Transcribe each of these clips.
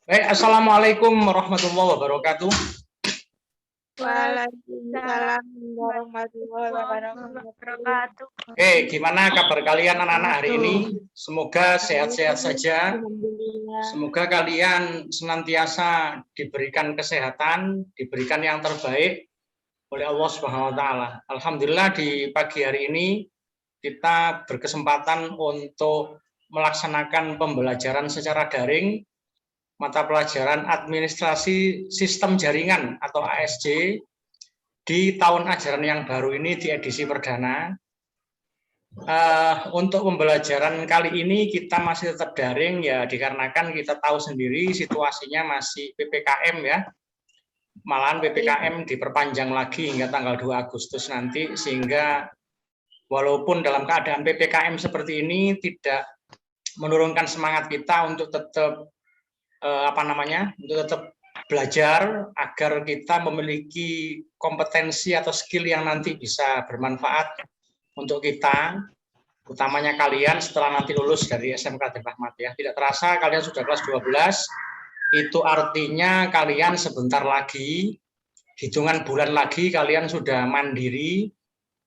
Baik, Assalamualaikum warahmatullahi wabarakatuh. Waalaikumsalam warahmatullahi wabarakatuh. Gimana kabar kalian anak-anak hari ini? Semoga sehat-sehat saja. Semoga kalian senantiasa diberikan kesehatan, diberikan yang terbaik oleh Allah Subhanahu wa taala. Alhamdulillah di pagi hari ini kita berkesempatan untuk melaksanakan pembelajaran secara daring mata pelajaran Administrasi Sistem Jaringan atau ASJ di tahun ajaran yang baru ini di edisi perdana. Untuk pembelajaran kali ini kita masih tetap daring ya, dikarenakan kita tahu sendiri situasinya masih PPKM ya. Malahan PPKM diperpanjang lagi hingga tanggal 2 Agustus nanti, sehingga walaupun dalam keadaan PPKM seperti ini tidak menurunkan semangat kita untuk tetap untuk tetap belajar agar kita memiliki kompetensi atau skill yang nanti bisa bermanfaat untuk kita, utamanya kalian setelah nanti lulus dari SMK Khadir Rahmat ya. Tidak terasa kalian sudah kelas 12, itu artinya kalian sebentar lagi, hitungan bulan lagi kalian sudah mandiri,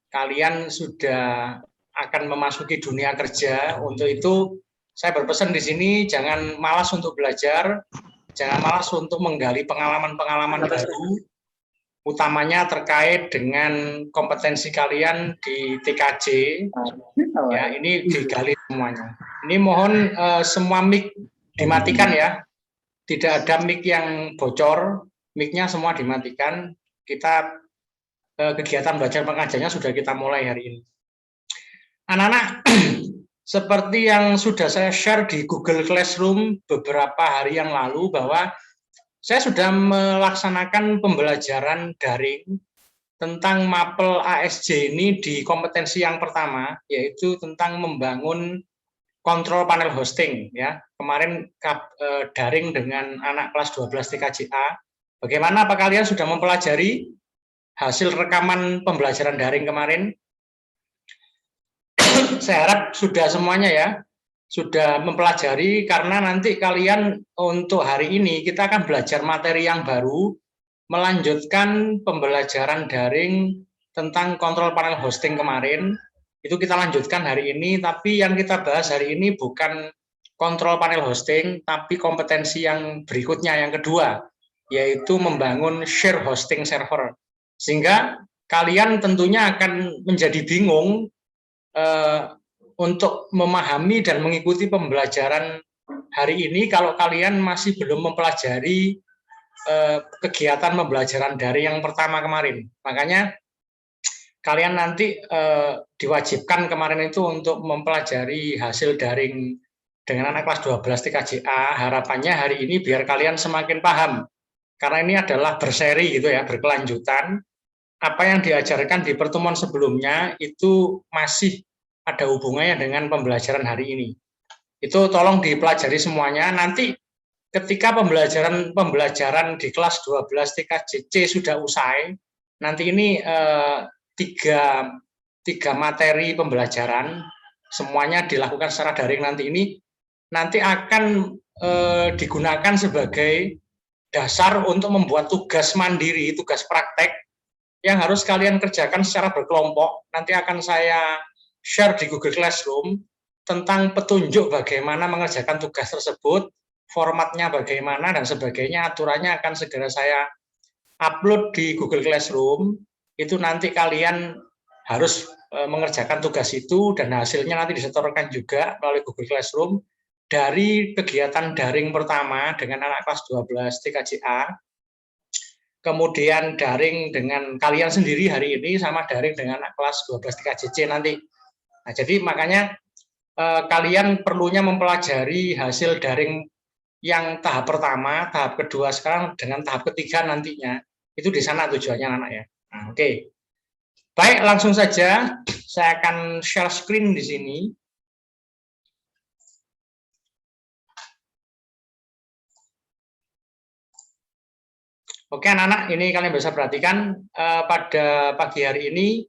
kalian sudah akan memasuki dunia kerja. Untuk itu saya berpesan di sini, jangan malas untuk belajar, jangan malas untuk menggali pengalaman-pengalaman baru, utamanya terkait dengan kompetensi kalian di TKJ. Ya, ini digali semuanya. Ini mohon semua mic dimatikan ya. Tidak ada mic yang bocor, mic-nya semua dimatikan. Kita kegiatan belajar mengajarnya sudah kita mulai hari ini. Anak-anak, seperti yang sudah saya share di Google Classroom beberapa hari yang lalu, bahwa saya sudah melaksanakan pembelajaran daring tentang mapel ASJ ini di kompetensi yang pertama, yaitu tentang membangun kontrol panel hosting ya. Kemarin daring dengan anak kelas 12 TKJA. Bagaimana, apa kalian sudah mempelajari hasil rekaman pembelajaran daring kemarin? Saya harap sudah semuanya ya, sudah mempelajari, karena nanti kalian untuk hari ini kita akan belajar materi yang baru, melanjutkan pembelajaran daring tentang kontrol panel hosting kemarin. Itu kita lanjutkan hari ini, tapi yang kita bahas hari ini bukan kontrol panel hosting, tapi kompetensi yang berikutnya, yang kedua, yaitu membangun share hosting server. Sehingga kalian tentunya akan menjadi bingung untuk memahami dan mengikuti pembelajaran hari ini kalau kalian masih belum mempelajari kegiatan pembelajaran daring yang pertama kemarin. Makanya kalian nanti diwajibkan kemarin itu untuk mempelajari hasil daring dengan anak kelas 12 TKJA. Harapannya hari ini biar kalian semakin paham, karena ini adalah berseri gitu ya, berkelanjutan. Apa yang diajarkan di pertemuan sebelumnya itu masih ada hubungannya dengan pembelajaran hari ini. Itu tolong dipelajari semuanya. Nanti ketika pembelajaran di kelas 12 TKJC sudah usai, nanti ini tiga materi pembelajaran semuanya dilakukan secara daring. Nanti akan digunakan sebagai dasar untuk membuat tugas mandiri, tugas praktek yang harus kalian kerjakan secara berkelompok. Nanti akan saya share di Google Classroom tentang petunjuk bagaimana mengerjakan tugas tersebut, formatnya bagaimana dan sebagainya. Aturannya akan segera saya upload di Google Classroom. Itu nanti kalian harus mengerjakan tugas itu, dan hasilnya nanti disetorkan juga melalui Google Classroom dari kegiatan daring pertama dengan anak kelas 12 TKJA, kemudian daring dengan kalian sendiri hari ini, sama daring dengan anak kelas 12 TKJC nanti. Nah, jadi makanya kalian perlunya mempelajari hasil daring yang tahap pertama, tahap kedua sekarang, dengan tahap ketiga nantinya. Itu di sana tujuannya anak ya. Nah, oke. Baik, langsung saja saya akan share screen di sini. Oke anak-anak, ini kalian bisa perhatikan pada pagi hari ini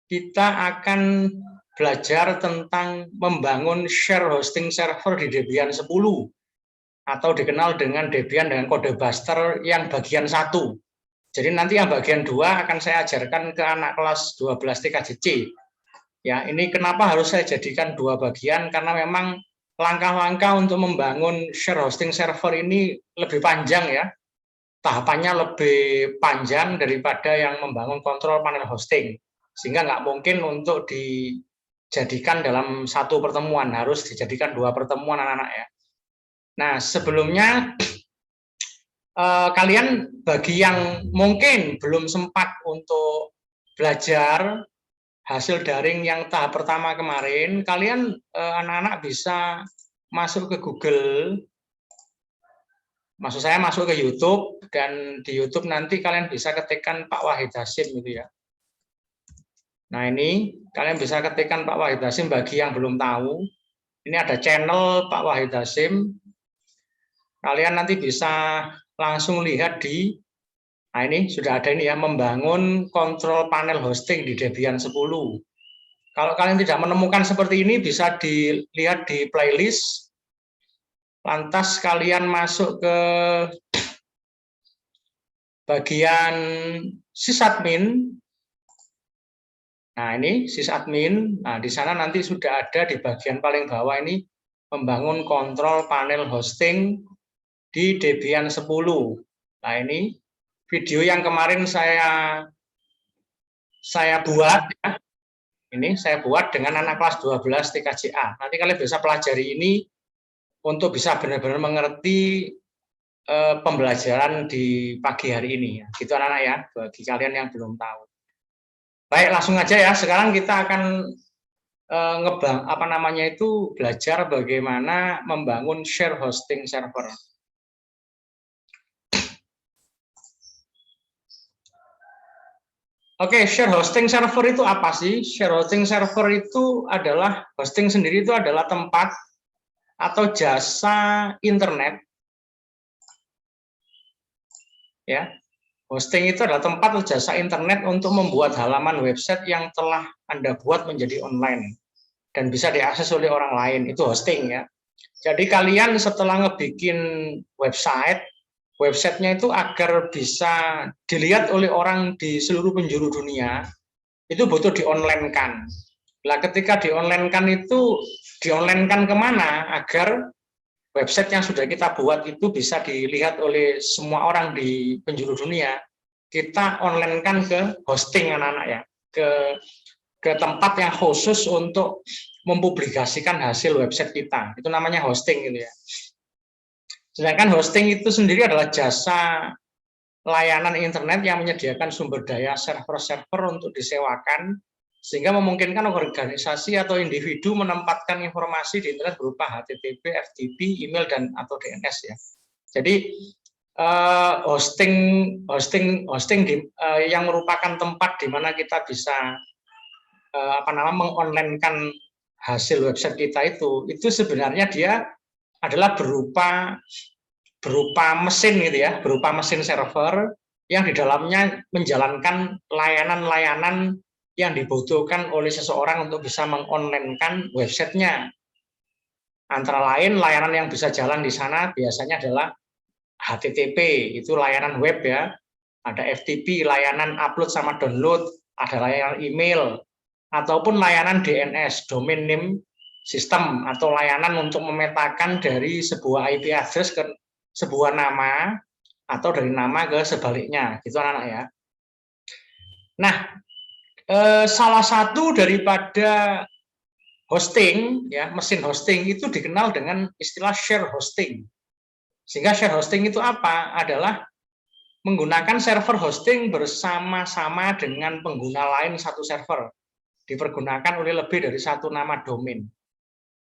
kita akan belajar tentang membangun share hosting server di Debian 10 atau dikenal dengan Debian dengan kode Buster yang bagian 1. Jadi nanti yang bagian 2 akan saya ajarkan ke anak kelas 12 TKJC. Ya, ini kenapa harus saya jadikan 2 bagian, karena memang langkah-langkah untuk membangun share hosting server ini lebih panjang ya. Tahapannya lebih panjang daripada yang membangun kontrol panel hosting. Sehingga nggak mungkin untuk dijadikan dalam 1 pertemuan, harus dijadikan 2 pertemuan anak-anak ya. Nah, sebelumnya kalian bagi yang mungkin belum sempat untuk belajar hasil daring yang tahap pertama kemarin, kalian anak-anak bisa masuk ke Google, maksud saya masuk ke YouTube, dan di YouTube nanti kalian bisa ketikkan Pak Wahid Hasyim gitu ya. Nah ini kalian bisa ketikkan Pak Wahid Hasyim bagi yang belum tahu. Ini ada channel Pak Wahid Hasyim. Kalian nanti bisa langsung lihat di, nah ini sudah ada ini ya, membangun kontrol panel hosting di Debian 10. Kalau kalian tidak menemukan seperti ini, bisa dilihat di playlist. Lantas kalian masuk ke bagian sysadmin. Nah ini sysadmin. Nah di sana nanti sudah ada di bagian paling bawah ini membangun kontrol panel hosting di Debian 10. Nah ini video yang kemarin saya buat ya. Ini saya buat dengan anak kelas 12 TKJA. Nanti kalian bisa pelajari ini untuk bisa benar-benar mengerti pembelajaran di pagi hari ini ya. Gitu anak-anak ya, bagi kalian yang belum tahu. Baik, langsung aja ya. Sekarang kita akan belajar bagaimana membangun share hosting server. Oke, share hosting server itu apa sih? Share hosting server itu adalah, hosting sendiri itu adalah tempat atau jasa internet. Ya, hosting itu adalah tempat atau jasa internet untuk membuat halaman website yang telah Anda buat menjadi online dan bisa diakses oleh orang lain. Itu hosting ya. Jadi kalian setelah ngebikin websitenya itu agar bisa dilihat oleh orang di seluruh penjuru dunia, itu butuh di-online-kan. Nah, ketika di-online-kan itu, di-online-kan kemana agar website yang sudah kita buat itu bisa dilihat oleh semua orang di penjuru dunia. Kita online-kan ke hosting anak-anak ya, ke tempat yang khusus untuk mempublikasikan hasil website kita. Itu namanya hosting gitu ya. Sedangkan hosting itu sendiri adalah jasa layanan internet yang menyediakan sumber daya server-server untuk disewakan, sehingga memungkinkan organisasi atau individu menempatkan informasi di internet berupa HTTP, FTP, email, dan atau DNS ya. Jadi hosting yang merupakan tempat di mana kita bisa mengonlinekan hasil website kita itu sebenarnya dia adalah berupa mesin gitu ya, berupa mesin server yang di dalamnya menjalankan layanan-layanan yang dibutuhkan oleh seseorang untuk bisa mengonlinekan websitenya. Antara lain layanan yang bisa jalan di sana biasanya adalah HTTP, itu layanan web ya. Ada FTP, layanan upload sama download, ada layanan email, ataupun layanan DNS, domain name system, atau layanan untuk memetakan dari sebuah IP address ke sebuah nama, atau dari nama ke sebaliknya, gitu anak-anak ya. Nah, salah satu daripada hosting, ya mesin hosting itu dikenal dengan istilah share hosting. Sehingga share hosting itu apa? Adalah menggunakan server hosting bersama-sama dengan pengguna lain satu server. Dipergunakan oleh lebih dari satu nama domain.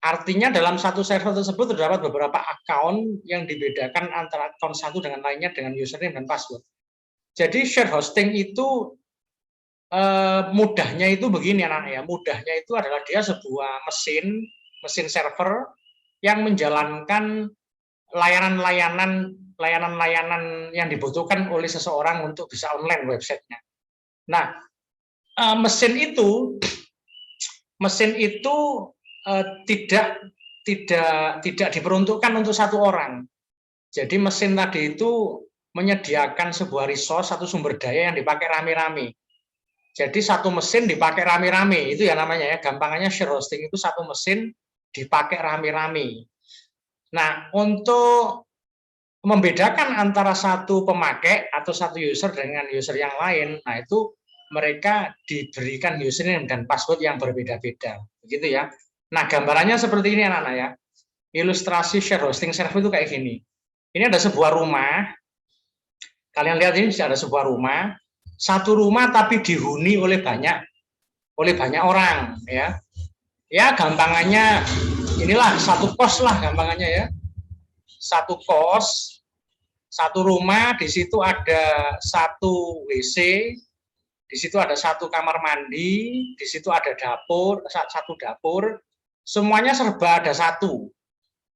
Artinya dalam satu server tersebut terdapat beberapa akun yang dibedakan antara akun satu dengan lainnya dengan username dan password. Jadi share hosting itu mudahnya itu begini anak-anak ya. Mudahnya itu adalah dia sebuah mesin server yang menjalankan layanan-layanan yang dibutuhkan oleh seseorang untuk bisa online websitenya. Nah, mesin itu tidak diperuntukkan untuk satu orang. Jadi mesin tadi itu menyediakan sebuah resource, satu sumber daya yang dipakai rame-rame. Jadi satu mesin dipakai rame-rame, itu ya namanya ya, gampangannya share hosting itu satu mesin dipakai rame-rame. Nah, untuk membedakan antara satu pemakai atau satu user dengan user yang lain, nah itu mereka diberikan username dan password yang berbeda-beda, begitu ya. Nah, gambarannya seperti ini anak-anak ya. Ilustrasi share hosting server itu kayak gini. Ini ada sebuah rumah. Kalian lihat ini ada sebuah rumah. Satu rumah tapi dihuni oleh banyak orang ya. Ya, gampangannya inilah satu kos lah gampangannya ya. Satu kos, satu rumah, di situ ada satu WC, di situ ada satu kamar mandi, di situ ada satu dapur, semuanya serba ada satu.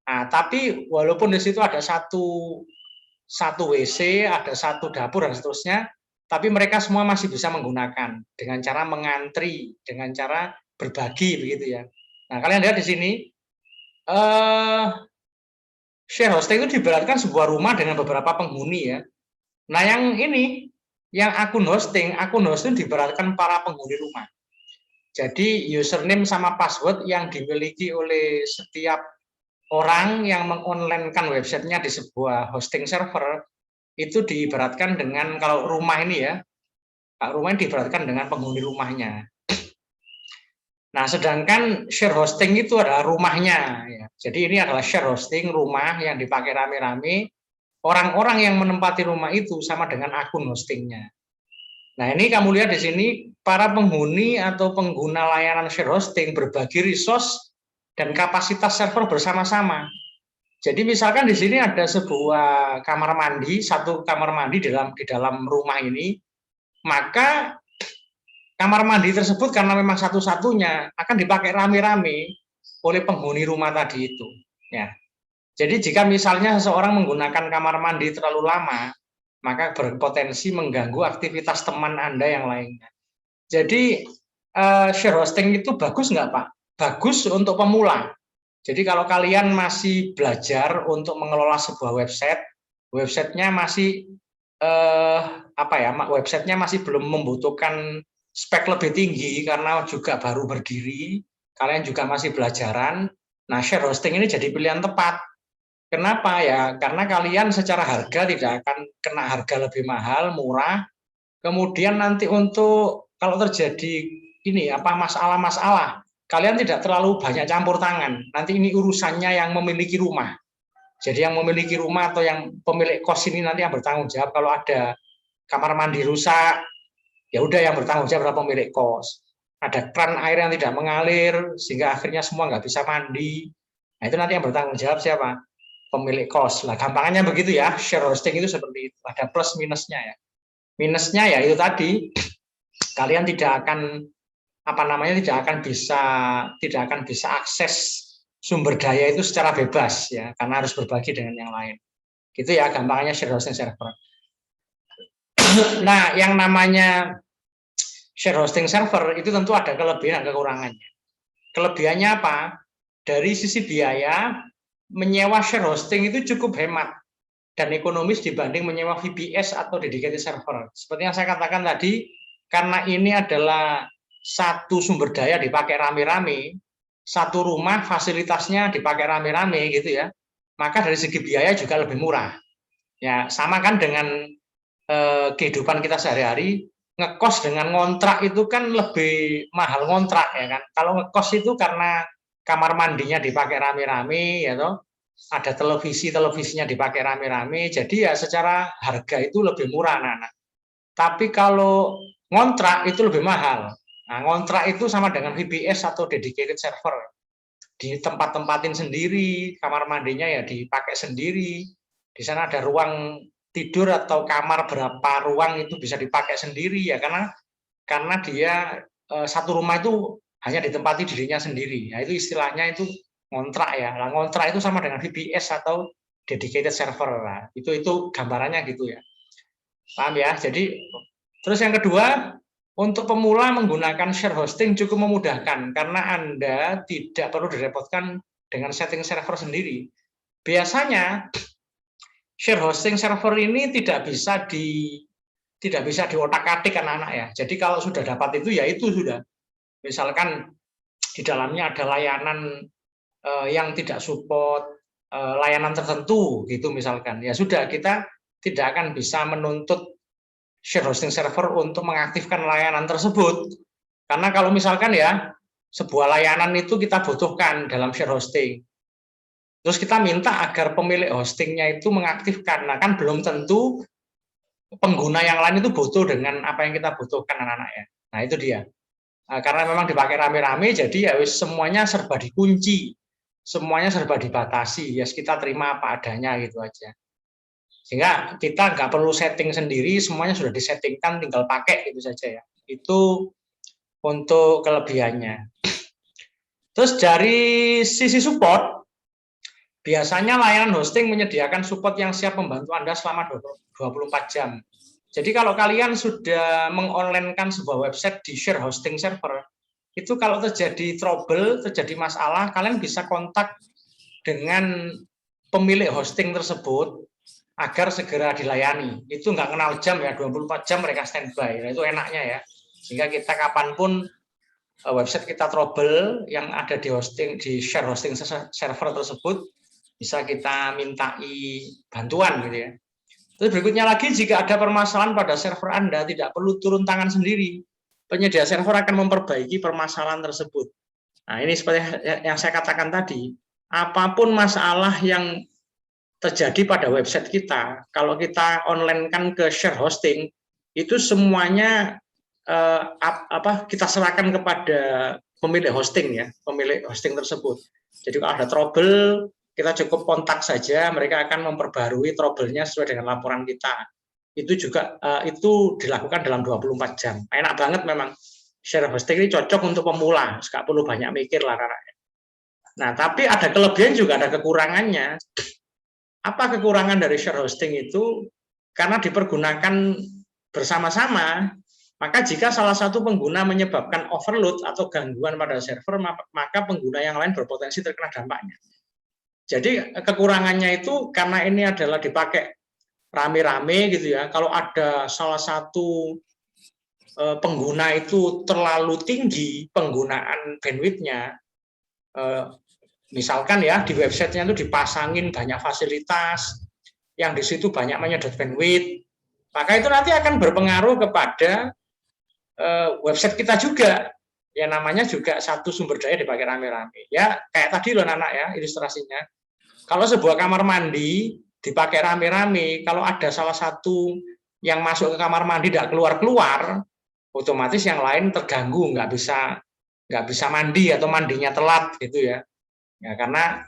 Nah, tapi walaupun di situ ada satu WC, ada satu dapur dan seterusnya, tapi mereka semua masih bisa menggunakan dengan cara mengantri, dengan cara berbagi begitu ya. Nah, kalian lihat di sini share hosting itu diibaratkan sebuah rumah dengan beberapa penghuni ya. Nah, yang akun hosting diibaratkan para penghuni rumah. Jadi username sama password yang dimiliki oleh setiap orang yang mengonlinekan websitenya di sebuah hosting server itu diibaratkan dengan, kalau rumah ini ya, rumah ini diibaratkan dengan penghuni rumahnya. Nah, sedangkan share hosting itu adalah rumahnya. Ya. Jadi ini adalah share hosting rumah yang dipakai rame-rame. Orang-orang yang menempati rumah itu sama dengan akun hostingnya. Nah, ini kamu lihat di sini, para penghuni atau pengguna layanan share hosting berbagi resource dan kapasitas server bersama-sama. Jadi misalkan di sini ada sebuah kamar mandi, satu kamar mandi di dalam rumah ini, maka kamar mandi tersebut karena memang satu-satunya akan dipakai rame-rame oleh penghuni rumah tadi itu. Ya. Jadi jika misalnya seseorang menggunakan kamar mandi terlalu lama, maka berpotensi mengganggu aktivitas teman Anda yang lainnya. Jadi share hosting itu bagus nggak Pak? Bagus untuk pemula. Jadi kalau kalian masih belajar untuk mengelola sebuah websitenya masih websitenya masih belum membutuhkan spek lebih tinggi karena juga baru berdiri, kalian juga masih belajaran. Nah, share hosting ini jadi pilihan tepat. Kenapa ya? Karena kalian secara harga tidak akan kena harga lebih mahal, murah. Kemudian nanti untuk kalau terjadi masalah-masalah, kalian tidak terlalu banyak campur tangan. Nanti ini urusannya yang memiliki rumah. Jadi yang memiliki rumah atau yang pemilik kos ini nanti yang bertanggung jawab kalau ada kamar mandi rusak, ya udah yang bertanggung jawab adalah pemilik kos. Ada kran air yang tidak mengalir sehingga akhirnya semua nggak bisa mandi. Nah, itu nanti yang bertanggung jawab siapa? Pemilik kos. Lah gampangannya begitu ya, share hosting itu seperti itu. Ada plus minusnya ya. Minusnya ya itu tadi, kalian tidak akan tidak akan bisa akses sumber daya itu secara bebas ya, karena harus berbagi dengan yang lain. Gitu ya gampangannya share hosting server. Nah, yang namanya share hosting server itu tentu ada kelebihan dan kekurangannya. Kelebihannya apa? Dari sisi biaya, menyewa share hosting itu cukup hemat dan ekonomis dibanding menyewa VPS atau dedicated server. Seperti yang saya katakan tadi, karena ini adalah satu sumber daya dipakai rame-rame, satu rumah fasilitasnya dipakai rame-rame gitu ya, maka dari segi biaya juga lebih murah. Ya, sama kan dengan kehidupan kita sehari-hari, ngekos dengan ngontrak itu kan lebih mahal ngontrak ya kan. Kalau ngekos itu karena kamar mandinya dipakai rame-rame ya toh, ada televisinya dipakai rame-rame, jadi ya secara harga itu lebih murah anak-anak. Tapi kalau ngontrak itu lebih mahal. Nah, ngontrak itu sama dengan VPS atau dedicated server. Di tempat-tempatin sendiri, kamar mandinya ya dipakai sendiri. Di sana ada ruang tidur atau kamar berapa ruang itu bisa dipakai sendiri ya karena dia satu rumah itu hanya ditempati dirinya sendiri. Nah, itu istilahnya itu ngontrak ya. Nah, ngontrak itu sama dengan VPS atau dedicated server. Nah, itu gambarannya gitu ya. Paham ya? Jadi terus yang kedua, untuk pemula menggunakan share hosting cukup memudahkan karena Anda tidak perlu direpotkan dengan setting server sendiri. Biasanya share hosting server ini tidak bisa diotak-atik anak-anak ya. Jadi kalau sudah dapat itu ya itu sudah. Misalkan di dalamnya ada layanan yang tidak support layanan tertentu gitu misalkan. Ya sudah, kita tidak akan bisa menuntut share hosting server untuk mengaktifkan layanan tersebut. Karena kalau misalkan ya sebuah layanan itu kita butuhkan dalam share hosting, terus kita minta agar pemilik hostingnya itu mengaktifkan, nah kan belum tentu pengguna yang lain itu butuh dengan apa yang kita butuhkan anak-anak ya. Nah itu dia. Karena memang dipakai rame-rame, jadi ya semuanya serba dikunci, semuanya serba dibatasi, ya kita terima apa adanya gitu aja. Sehingga kita nggak perlu setting sendiri, semuanya sudah disettingkan, tinggal pakai gitu saja ya. Itu untuk kelebihannya. Terus dari sisi support, biasanya layanan hosting menyediakan support yang siap membantu Anda selama 24 jam. Jadi kalau kalian sudah mengonlinekan sebuah website di share hosting server, itu kalau terjadi trouble, terjadi masalah, kalian bisa kontak dengan pemilik hosting tersebut agar segera dilayani. Itu nggak kenal jam ya, 24 jam mereka standby. Nah, itu enaknya ya. Sehingga kita kapanpun website kita trouble yang ada di share hosting server tersebut, bisa kita mintai bantuan gitu ya. Terus berikutnya lagi, jika ada permasalahan pada server Anda, tidak perlu turun tangan sendiri. Penyedia server akan memperbaiki permasalahan tersebut. Nah, ini seperti yang saya katakan tadi, apapun masalah yang terjadi pada website kita, kalau kita online kan ke share hosting, itu semuanya kita serahkan kepada pemilik hosting ya, pemilik hosting tersebut. Jadi kalau ada trouble, kita cukup kontak saja, mereka akan memperbarui trouble-nya sesuai dengan laporan kita. Itu juga itu dilakukan dalam 24 jam. Enak banget memang. Share hosting ini cocok untuk pemula, nggak perlu banyak mikir lah karena. Nah, tapi ada kelebihan juga ada kekurangannya. Apa kekurangan dari share hosting itu? Karena dipergunakan bersama-sama, maka jika salah satu pengguna menyebabkan overload atau gangguan pada server, maka pengguna yang lain berpotensi terkena dampaknya. Jadi kekurangannya itu karena ini adalah dipakai rame-rame gitu ya. Kalau ada salah satu pengguna itu terlalu tinggi penggunaan bandwidth-nya, misalkan ya di websitenya itu dipasangin banyak fasilitas, yang di situ banyak menyedot bandwidth, maka itu nanti akan berpengaruh kepada website kita juga. Ya namanya juga satu sumber daya dipakai rame-rame. Ya kayak tadi loh anak ya ilustrasinya. Kalau sebuah kamar mandi dipakai rame-rame, kalau ada salah satu yang masuk ke kamar mandi tidak keluar-keluar, otomatis yang lain terganggu, nggak bisa mandi atau mandinya telat gitu ya. Ya karena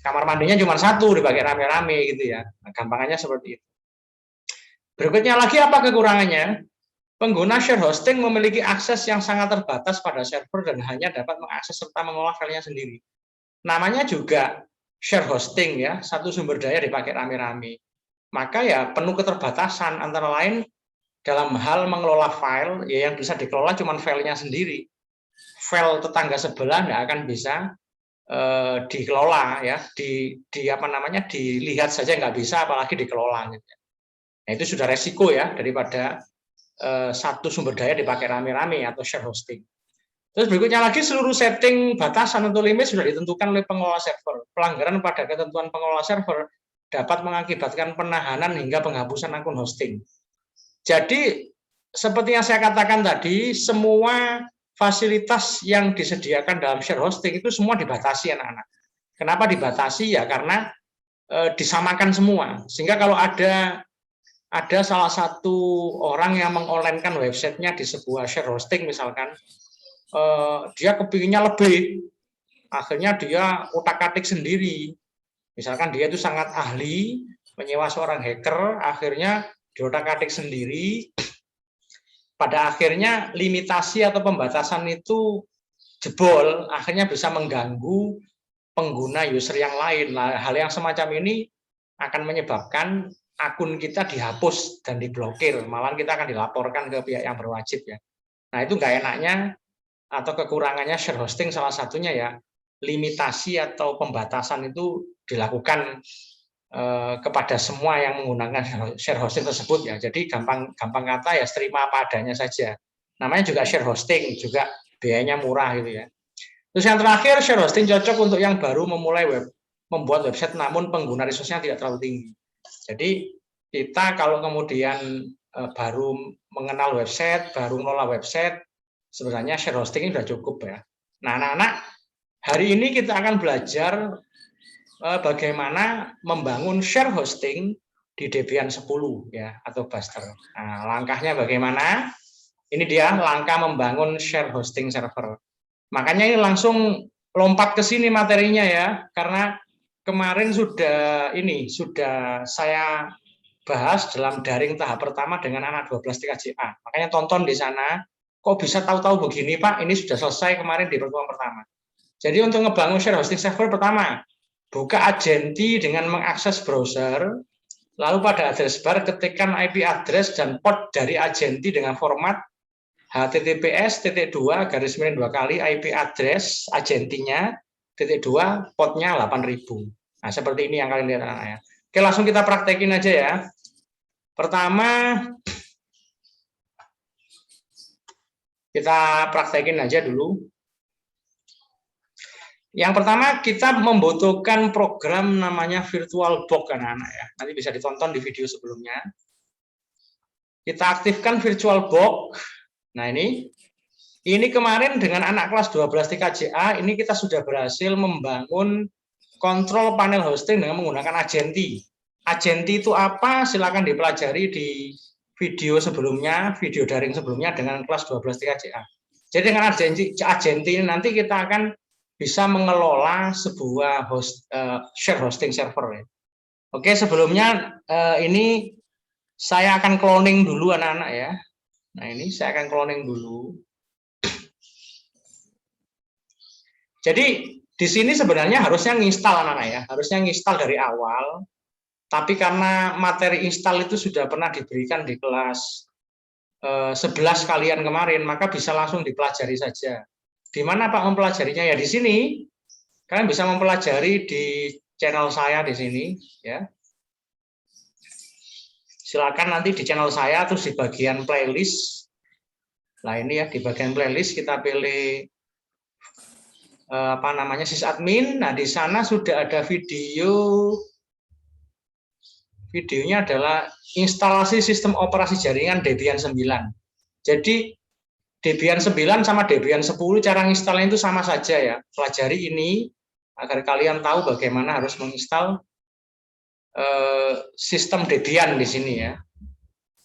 kamar mandinya cuma satu dipakai rame-rame gitu ya. Nah, gampangannya seperti itu. Berikutnya lagi apa kekurangannya? Pengguna share hosting memiliki akses yang sangat terbatas pada server dan hanya dapat mengakses serta mengolah filenya sendiri. Namanya juga share hosting ya, satu sumber daya dipakai rame-rame. Maka ya penuh keterbatasan, antara lain dalam hal mengelola file, ya yang bisa dikelola cuma filenya sendiri. File tetangga sebelah nggak akan bisa dikelola ya, dilihat saja nggak bisa, apalagi dikelola. Gitu. Nah, itu sudah resiko ya daripada satu sumber daya dipakai rame-rame atau share hosting. Terus berikutnya lagi, seluruh setting batasan atau limit sudah ditentukan oleh pengelola server. Pelanggaran pada ketentuan pengelola server dapat mengakibatkan penahanan hingga penghapusan akun hosting. Jadi seperti yang saya katakan tadi, semua fasilitas yang disediakan dalam share hosting itu semua dibatasi anak-anak. Kenapa dibatasi? Ya karena disamakan semua. Sehingga kalau ada salah satu orang yang mengonlinekan websitenya di sebuah share hosting misalkan, dia kepinginnya lebih, akhirnya dia utak-atik sendiri. Misalkan dia itu sangat ahli menyewa seorang hacker, akhirnya diotak-atik sendiri. Pada akhirnya limitasi atau pembatasan itu jebol, akhirnya bisa mengganggu pengguna user yang lain. Nah, hal yang semacam ini akan menyebabkan akun kita dihapus dan diblokir, malah kita akan dilaporkan ke pihak yang berwajib ya. Nah itu nggak enaknya atau kekurangannya share hosting salah satunya ya limitasi atau pembatasan itu dilakukan kepada semua yang menggunakan share hosting tersebut ya. Jadi gampang kata ya terima apa adanya saja. Namanya juga share hosting, juga biayanya murah gitu ya. Terus yang terakhir, share hosting cocok untuk yang baru memulai membuat website namun pengguna resource-nya tidak terlalu tinggi. Jadi kita kalau kemudian baru mengenal website, baru mengelola website, sebenarnya share hosting ini sudah cukup ya. Nah, anak-anak, hari ini kita akan belajar bagaimana membangun share hosting di Debian 10 ya atau Buster. Nah, langkahnya bagaimana? Ini dia langkah membangun share hosting server. Makanya ini langsung lompat ke sini materinya ya, karena kemarin sudah saya bahas dalam daring tahap pertama dengan anak 12 TKJA. Makanya tonton di sana. Kok bisa tahu-tahu begini Pak? Ini sudah selesai kemarin di pertemuan pertama. Jadi untuk ngebangun share hosting server pertama, buka Agenti dengan mengakses browser, lalu pada address bar ketikkan IP address dan port dari Agenti dengan format https://2 IP address Agentinya, /2 portnya 8000. Nah, seperti ini yang kalian lihat anak ya. Oke, langsung kita praktekin aja ya. Pertama, kita praktekin aja dulu. Yang pertama kita membutuhkan program namanya VirtualBox anak-anak ya. Nanti bisa ditonton di video sebelumnya. Kita aktifkan VirtualBox. Nah ini kemarin dengan anak kelas 12 TKJA ini kita sudah berhasil membangun kontrol panel hosting dengan menggunakan Agenti. Agenti itu apa? Silakan dipelajari di video sebelumnya, video daring sebelumnya dengan kelas 12 TKJA. Jadi dengan Agenti ini nanti kita akan bisa mengelola sebuah share hosting server. Oke, sebelumnya ini saya akan cloning dulu anak-anak ya. Nah ini saya akan cloning dulu. Jadi di sini sebenarnya harusnya nginstal anak-anak ya, harusnya nginstal dari awal. Tapi karena materi install itu sudah pernah diberikan di kelas 11 kalian kemarin, maka bisa langsung dipelajari saja. Di mana Pak mempelajarinya? Ya di sini. Kalian bisa mempelajari di channel saya di sini ya. Silakan nanti di channel saya terus di bagian playlist. Nah, ini ya di bagian playlist kita pilih sysadmin. Nah, di sana sudah ada videonya adalah instalasi sistem operasi jaringan Debian 9. Jadi Debian 9 sama Debian 10 cara nginstalnya itu sama saja ya. Pelajari ini agar kalian tahu bagaimana harus menginstal sistem Debian di sini ya.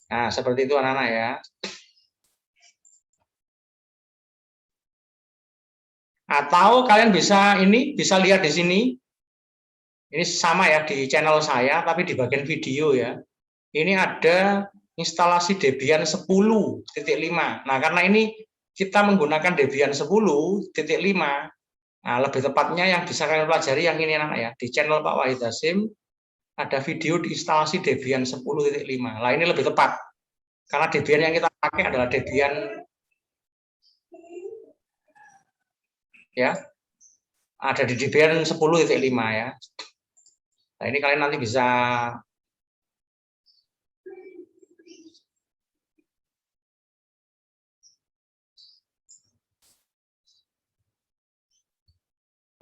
Nah, seperti itu anak-anak ya. Atau kalian bisa lihat di sini. Ini sama ya di channel saya tapi di bagian video ya. Ini ada instalasi Debian 10.5. Nah, karena ini kita menggunakan Debian 10.5. Nah, lebih tepatnya yang bisa kalian pelajari yang ini anak-anak ya. Di channel Pak Wahid Hasim ada video di instalasi Debian 10.5. Nah, ini lebih tepat. Karena Debian yang kita pakai adalah Debian ya. Ada di Debian 10.5 ya. Nah, ini kalian nanti bisa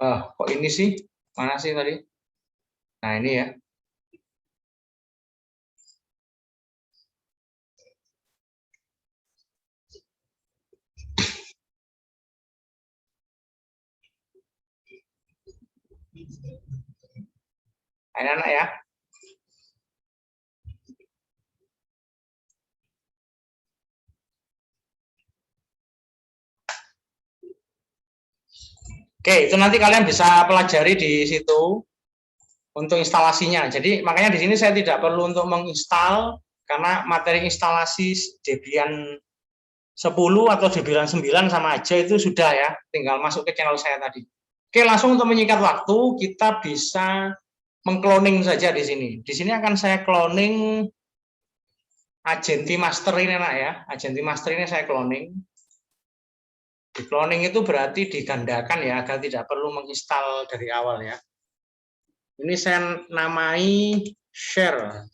kok ini sih? Mana sih tadi? Nah, ini ya. Anak-anak ya. Oke, itu nanti kalian bisa pelajari di situ untuk instalasinya. Jadi makanya di sini saya tidak perlu untuk menginstal karena materi instalasi Debian 10 atau Debian 9 sama aja itu sudah ya, tinggal masuk ke channel saya tadi. Oke, langsung untuk menyingkat waktu, kita bisa mengcloning saja di sini. Di sini akan saya cloning Agenti master ini anak ya. Agenti master ini saya cloning. Di cloning itu berarti digandakan ya, agar tidak perlu menginstal dari awal ya. Ini saya namai share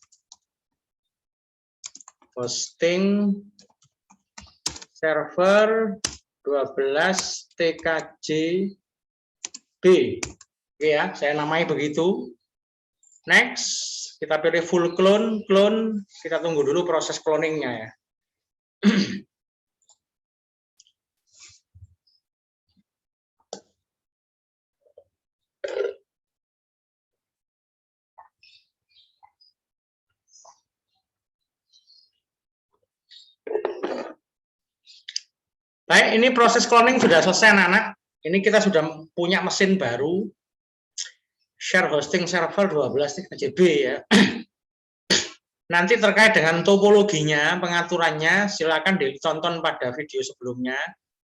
hosting server 12 TKJB. Oke ya, saya namai begitu. Next, kita pilih full clone, kita tunggu dulu proses cloningnya ya. Baik, ini proses cloning sudah selesai anak-anak. Ini kita sudah punya mesin baru. Share hosting server 12 TKJB ya. Nanti terkait dengan topologinya, pengaturannya, silakan ditonton pada video sebelumnya.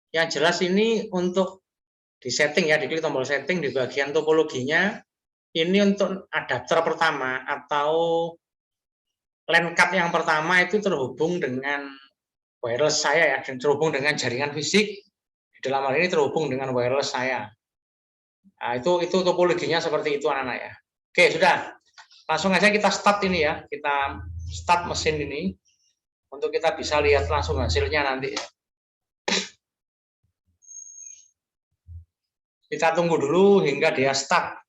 Yang jelas ini untuk di setting ya, diklik tombol setting di bagian topologinya. Ini untuk adapter pertama atau LAN card yang pertama itu terhubung dengan wireless saya ya, dan terhubung dengan jaringan fisik. Di dalam hal ini terhubung dengan wireless saya. Nah, itu topologinya seperti itu anak-anak ya. Oke, sudah. Langsung aja kita start ini ya. Kita start mesin ini untuk kita bisa lihat langsung hasilnya nanti. Kita tunggu dulu hingga dia start.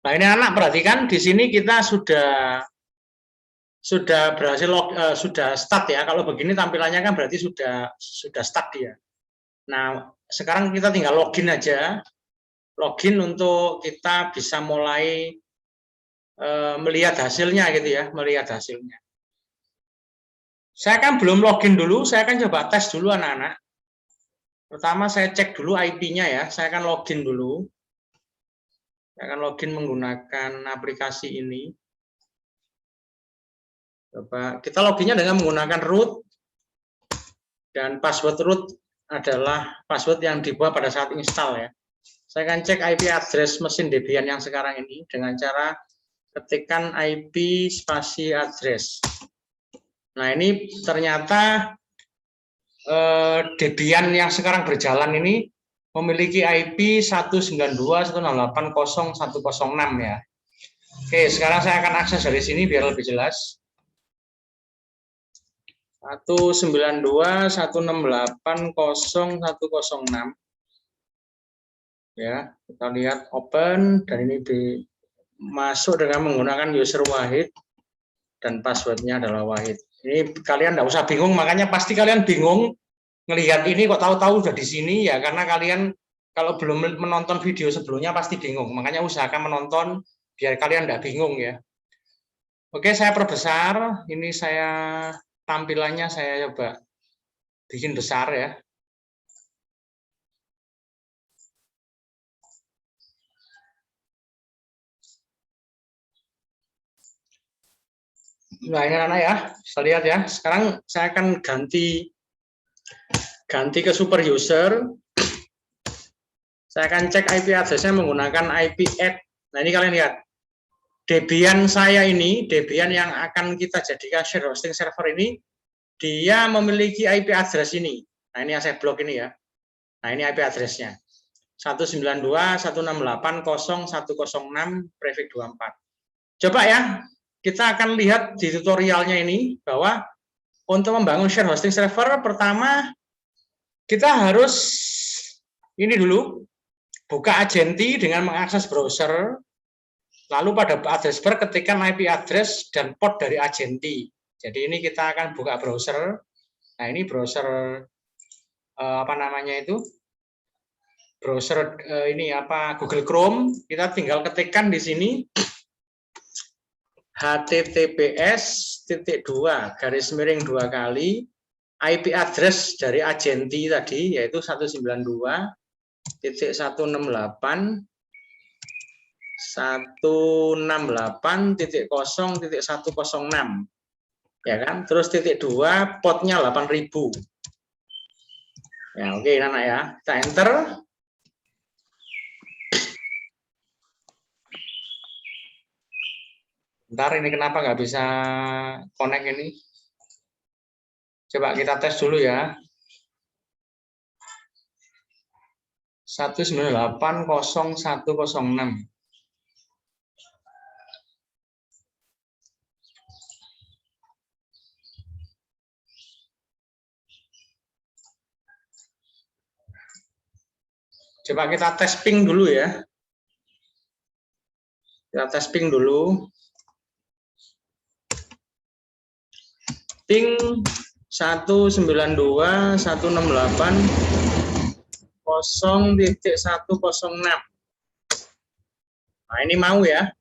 Nah ini anak perhatikan di sini kita sudah berhasil sudah start ya. Kalau begini tampilannya kan berarti sudah start dia. Nah sekarang kita tinggal login aja, login untuk kita bisa mulai melihat hasilnya gitu ya, melihat hasilnya. Saya kan belum login dulu, saya akan coba tes dulu anak-anak. Pertama saya cek dulu IP-nya ya, saya akan login dulu. Saya akan login menggunakan aplikasi ini. Coba kita loginnya dengan menggunakan root, dan password root adalah password yang dibuat pada saat install ya. Saya akan cek IP address mesin Debian yang sekarang ini dengan cara ketikkan IP spasi address. Nah ini ternyata Debian yang sekarang berjalan ini memiliki IP 192.168.0.106 ya. Oke, sekarang saya akan akses dari sini biar lebih jelas. 192.168.0.106. Ya, kita lihat open dan ini masuk dengan menggunakan user wahid dan passwordnya adalah wahid. Ini kalian nggak usah bingung, makanya pasti kalian bingung ngelihat ini kok tahu-tahu udah di sini ya, karena kalian kalau belum menonton video sebelumnya pasti bingung. Makanya usahakan menonton biar kalian nggak bingung ya. Oke, saya perbesar. Ini saya tampilannya saya coba bikin besar ya. Nah ini anak ya, bisa lihat ya. Sekarang saya akan ganti ke super user. Saya akan cek IP address-nya menggunakan IP add. Nah ini kalian lihat, Debian saya ini, Debian yang akan kita jadikan share hosting server ini, dia memiliki IP address ini. Nah ini yang saya blok ini ya. Nah ini IP address-nya. 192.168.0.106 prefix 24. Coba ya, kita akan lihat di tutorialnya ini bahwa untuk membangun share hosting server, pertama kita harus ini dulu, buka Agenti dengan mengakses browser, lalu pada address bar ketikkan IP address dan port dari Agenti. Jadi ini kita akan buka browser. Nah ini browser apa namanya itu? Browser ini apa? Google Chrome. Kita tinggal ketikkan di sini https://2 kali IP address dari Agenti tadi yaitu 192.168.0.106 ya kan, terus titik 2 portnya 8000. Ya, oke, anak ya. Kita enter. Bentar, ini kenapa nggak bisa connect ini? Coba kita tes dulu ya. 1980106. Coba kita tes ping dulu ya. Kita tes ping dulu. Ping 192.168.0.106. Nah, ini mau ya.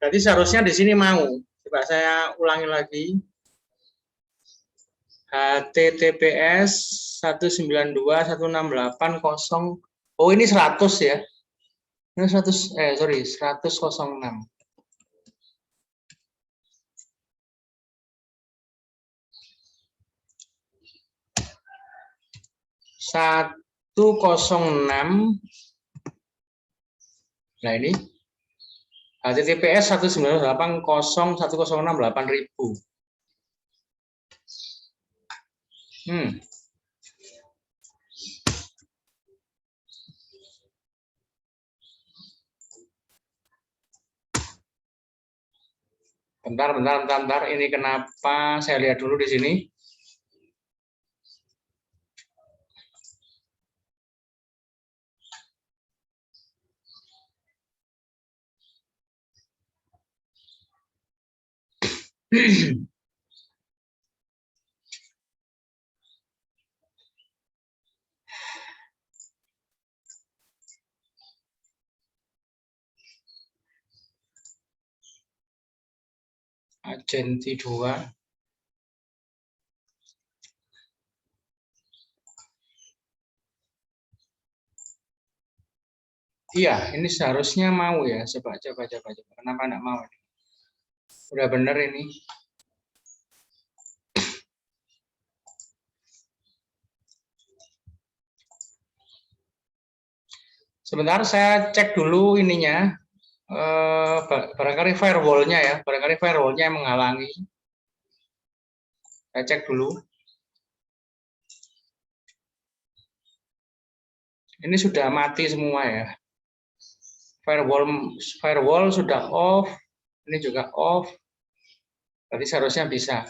Berarti seharusnya di sini mau. Coba saya ulangi lagi. HTTPS 192.168.0. Oh, ini 100 ya. Ini 100 sorry, 100.06. Satu kosong enam. Nah ini HTTPS 198.0.106.8.000. Bentar. Ini kenapa? Saya lihat dulu di sini. Agenti 2. Iya, ini seharusnya mau ya. Coba. Kenapa enggak mau? Udah bener ini. Sebentar saya cek dulu ininya. Barangkali firewall-nya ya. Barangkali firewall-nya yang menghalangi. Saya cek dulu. Ini sudah mati semua ya. Firewall sudah off. Ini juga off. Berarti seharusnya bisa.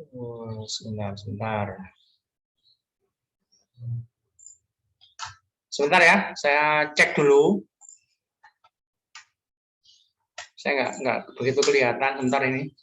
Oh, sebentar. Sebentar ya, saya cek dulu. Saya nggak begitu kelihatan. Sebentar ini.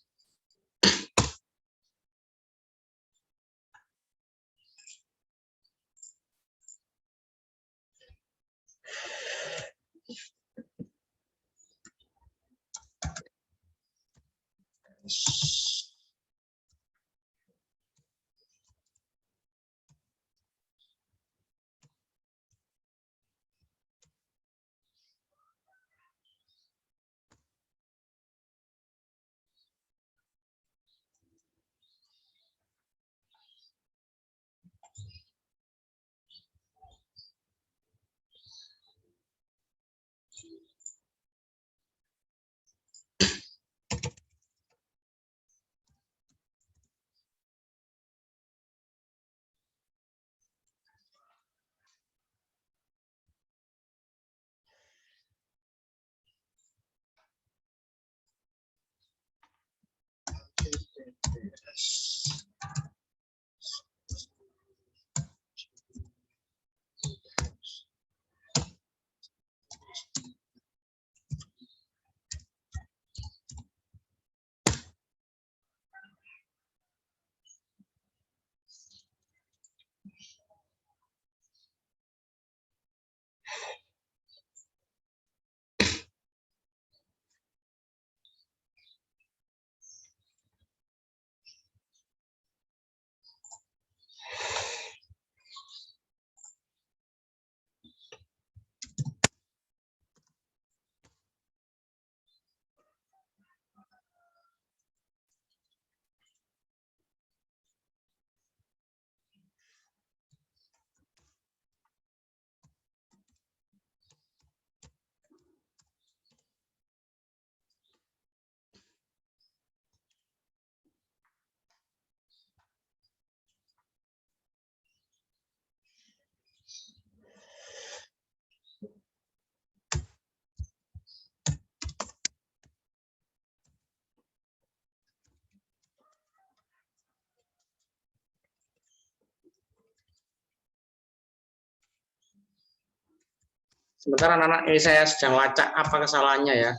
Sebentar anak-anak, ini saya sedang lacak apa kesalahannya ya.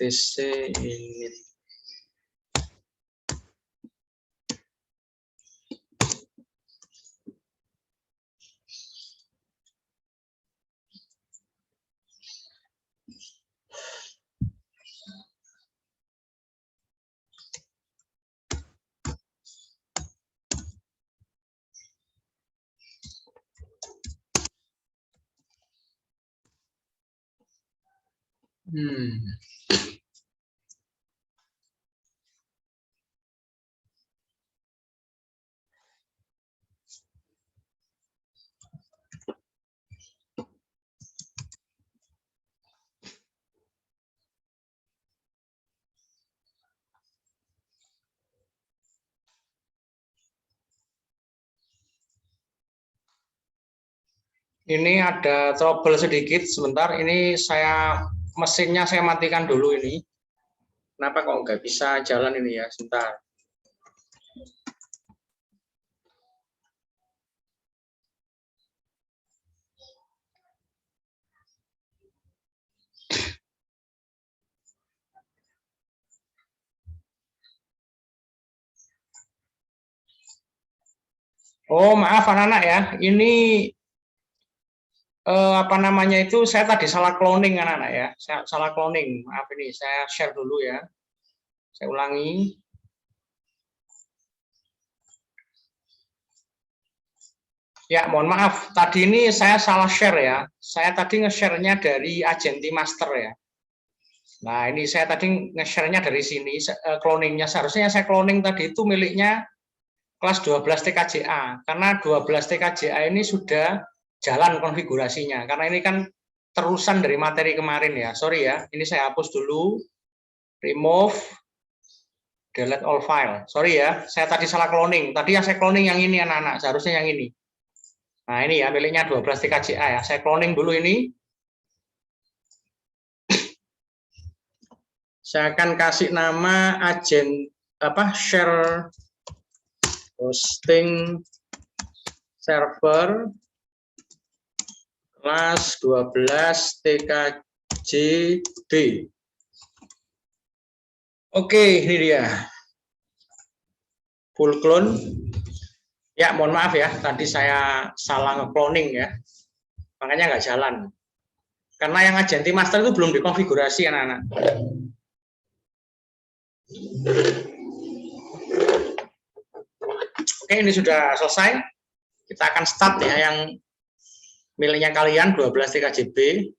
TC init. Ini ada trouble sedikit sebentar. Ini mesinnya saya matikan dulu ini. Kenapa kok nggak bisa jalan ini ya? Sebentar. Oh maaf anak-anak ya. Ini apa namanya itu saya tadi salah cloning anak-anak ya. Saya salah cloning. Maaf ini saya share dulu ya. Saya ulangi. Ya, mohon maaf. Tadi ini saya salah share ya. Saya tadi nge-share-nya dari Agenti Master ya. Nah, ini saya tadi nge-share-nya dari sini, cloningnya. Seharusnya saya cloning tadi itu miliknya kelas 12 TKJA. Karena 12 TKJA ini sudah jalan konfigurasinya. Karena ini kan terusan dari materi kemarin ya. Sorry ya, ini saya hapus dulu. Remove, delete all file. Sorry ya, saya tadi salah cloning. Tadi yang saya cloning yang ini anak-anak, seharusnya yang ini. Nah, ini ya miliknya 12 TKJA ya. Saya cloning dulu ini. Saya akan kasih nama share hosting server kelas 12 TKJB. Oke, ini dia. Full clone. Ya, mohon maaf ya, tadi saya salah nge-cloning ya. Makanya nggak jalan. Karena yang Agenti Master itu belum dikonfigurasi anak-anak. Oke, ini sudah selesai. Kita akan start ya yang miliknya kalian 12 TKJB.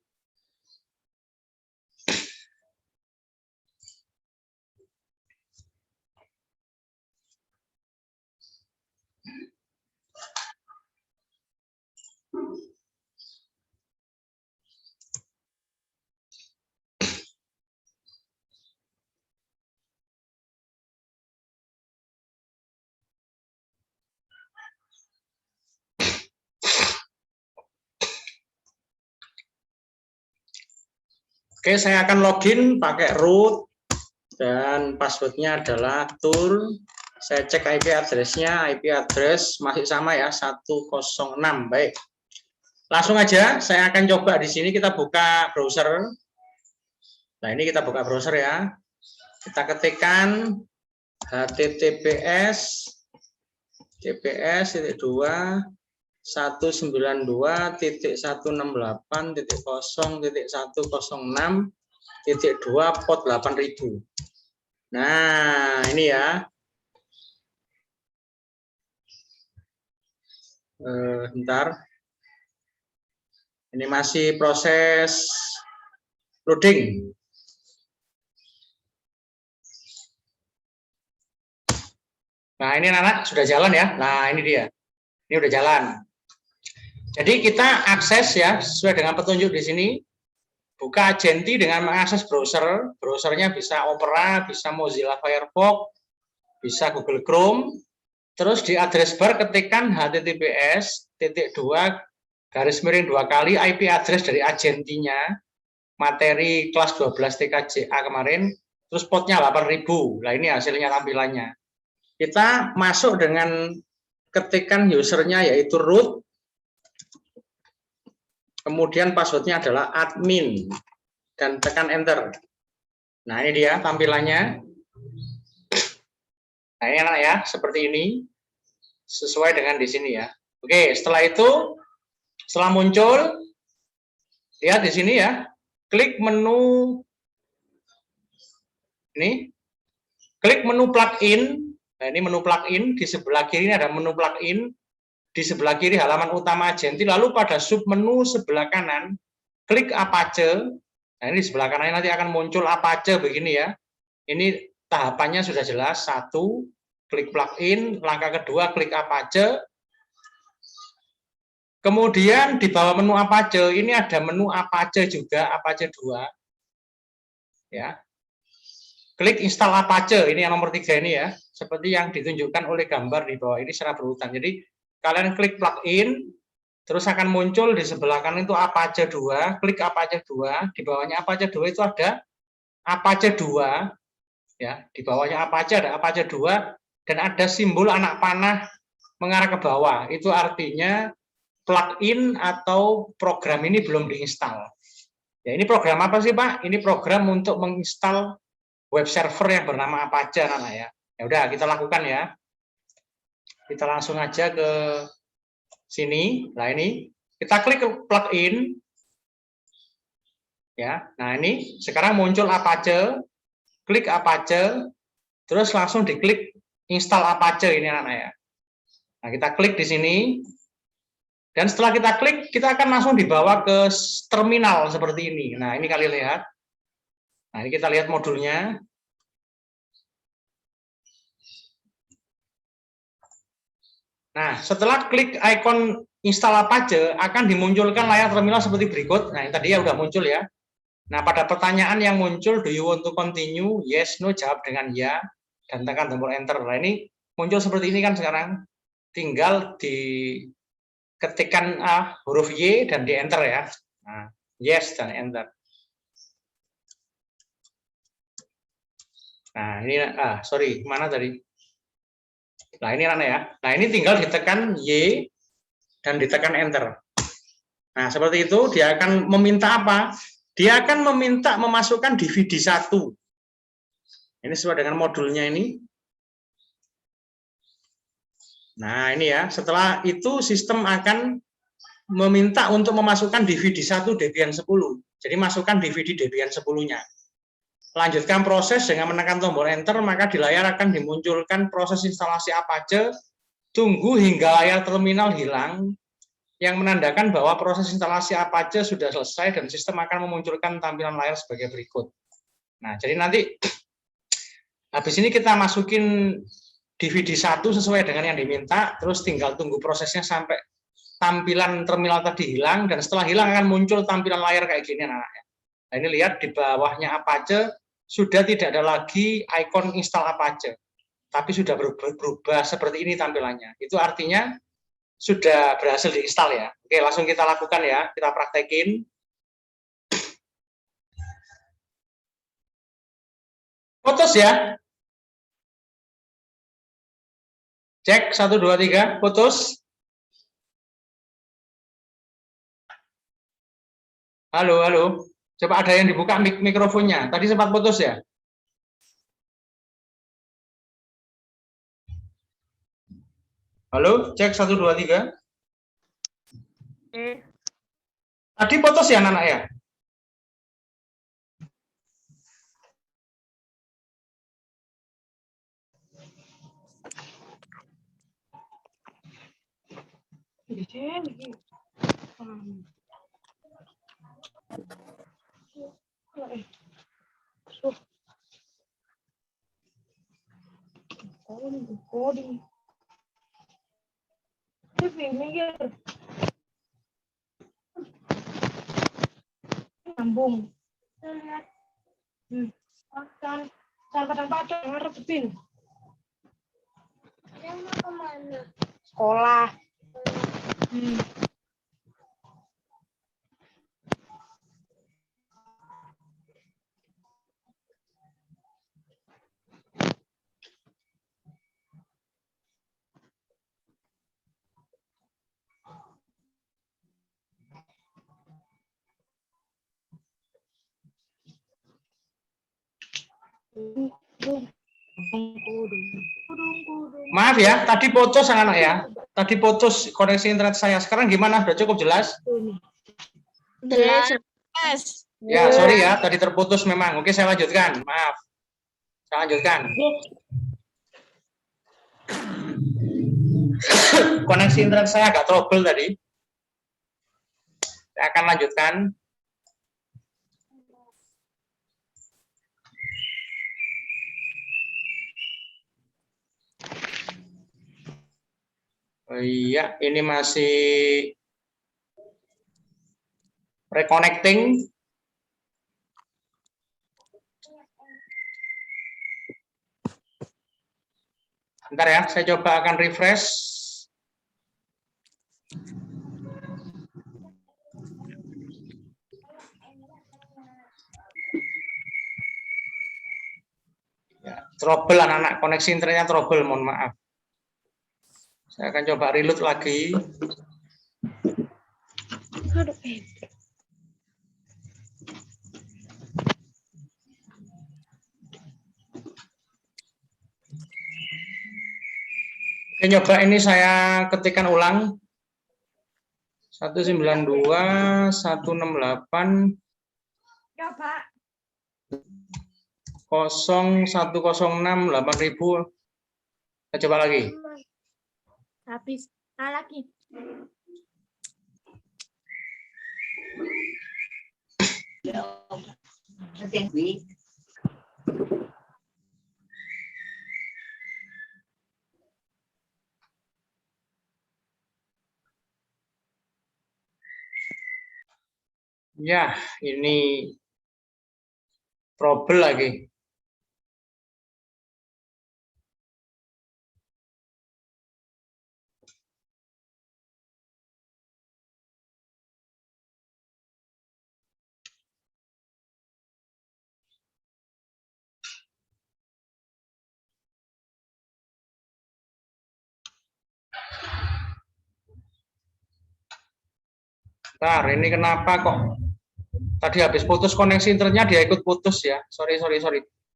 Oke, saya akan login pakai root dan passwordnya adalah tour. Saya cek IP address-nya, IP address masih sama ya, 106. Baik. Langsung aja, saya akan coba di sini kita buka browser. Nah, ini kita buka browser ya. Kita ketikkan https TPS:2 192.168.0.106.2 port 8000. Nah, ini ya. Bentar. Ini masih proses loading. Nah, ini anak sudah jalan ya. Nah, ini dia. Ini udah jalan. Jadi kita akses ya sesuai dengan petunjuk di sini. Buka Agenti dengan mengakses browser. Browsernya bisa Opera, bisa Mozilla Firefox, bisa Google Chrome. Terus di address bar ketikkan https://2 kali IP address dari Agentinya. Materi kelas 12 TKJA kemarin. Terus portnya 8000. Nah, ini hasilnya tampilannya. Kita masuk dengan ketikan usernya yaitu root. kemudian passwordnya adalah admin, dan tekan enter. Nah, ini dia tampilannya. Nah, ini anak ya, seperti ini, sesuai dengan di sini ya. Oke, setelah itu, setelah muncul, lihat di sini ya, klik menu ini, klik menu plugin. Nah, ini menu plugin, di sebelah kiri ini ada menu plugin, di sebelah kiri halaman utama Agenti, lalu pada sub menu sebelah kanan, klik Apache. Nah, ini di sebelah kanan nanti akan muncul Apache begini ya. Ini tahapannya sudah jelas. 1, klik plugin, langkah kedua klik Apache. Kemudian di bawah menu Apache ini ada menu Apache juga, Apache 2. Ya. Klik install Apache, ini yang nomor 3 ini ya. Seperti yang ditunjukkan oleh gambar di bawah ini secara berurutan. Jadi kalian klik plugin, terus akan muncul di sebelah kanan itu Apache 2, klik Apache 2, di bawahnya Apache 2 itu ada Apache 2, ya, di bawahnya Apache ada Apache 2, dan ada simbol anak panah mengarah ke bawah. Itu artinya plugin atau program ini belum diinstal. Ya, ini program apa sih Pak? Ini program untuk menginstal web server yang bernama Apache, anak-anak ya. Ya udah, kita lakukan ya. Kita langsung aja ke sini. Nah, ini kita klik plugin. Ya. Nah, ini sekarang muncul Apache. Klik Apache, terus langsung diklik install Apache ini anak-anak ya. Nah, kita klik di sini. Dan setelah kita klik, kita akan langsung dibawa ke terminal seperti ini. Nah, ini kalian lihat. Nah, ini kita lihat modulnya. Nah, setelah klik ikon install Apache, akan dimunculkan layar terminal seperti berikut. Nah, yang tadi ya udah muncul ya. Nah, pada pertanyaan yang muncul, do you want to continue? Yes, no, jawab dengan ya. Dan tekan tombol enter. Nah, ini muncul seperti ini kan sekarang. Tinggal diketikkan huruf Y dan di enter ya. Nah, yes dan enter. Nah, ini sorry, mana tadi? Nah, ini anak ya. Nah, ini tinggal ditekan Y dan ditekan enter. Nah, seperti itu dia akan meminta apa? Dia akan meminta memasukkan DVD 1. Ini sesuai dengan modulnya ini. Nah, ini ya. Setelah itu sistem akan meminta untuk memasukkan DVD 1 Debian 10. Jadi masukkan DVD Debian 10-nya. Lanjutkan proses dengan menekan tombol enter, maka di layar akan dimunculkan proses instalasi Apache. Tunggu hingga layar terminal hilang, yang menandakan bahwa proses instalasi Apache sudah selesai dan sistem akan memunculkan tampilan layar sebagai berikut. Nah, jadi nanti habis ini kita masukin DVD 1 sesuai dengan yang diminta, terus tinggal tunggu prosesnya sampai tampilan terminal tadi hilang, dan setelah hilang akan muncul tampilan layar kayak gini anak-anaknya. Nah, ini lihat di bawahnya Apache sudah tidak ada lagi ikon install Apache, tapi sudah berubah seperti ini tampilannya. Itu artinya sudah berhasil diinstal ya. Oke, langsung kita lakukan ya, kita praktekin. Putus ya. Cek 1 2 3, putus. Halo, halo. Coba ada yang dibuka mikrofonnya. Tadi sempat putus ya? Halo, cek 1 2 3. Tadi putus ya anak ya? Sambung. Jangan baca, ngarepin. Mau kemana? Sekolah. Maaf ya, tadi putus anak-anak ya. Tadi putus koneksi internet saya. Sekarang gimana? Sudah cukup jelas? Jelas. Ya, sorry ya, tadi terputus memang. Oke, saya lanjutkan. Maaf. Saya lanjutkan. Koneksi internet saya agak trouble tadi. Saya akan lanjutkan. Oh iya, ini masih reconnecting. Bentar ya, saya coba akan refresh. Ya, trouble anak-anak, koneksi internetnya trouble, mohon maaf. Saya akan coba reload lagi. Oke, nyoba ini saya ketikkan ulang. 192, 168, Ya, Pak. 0106, 8000. Kita coba lagi. Habis. Lagi. Ya, ini trouble lagi. Bentar, ini kenapa kok tadi habis putus koneksi internetnya dia ikut putus ya. Sorry.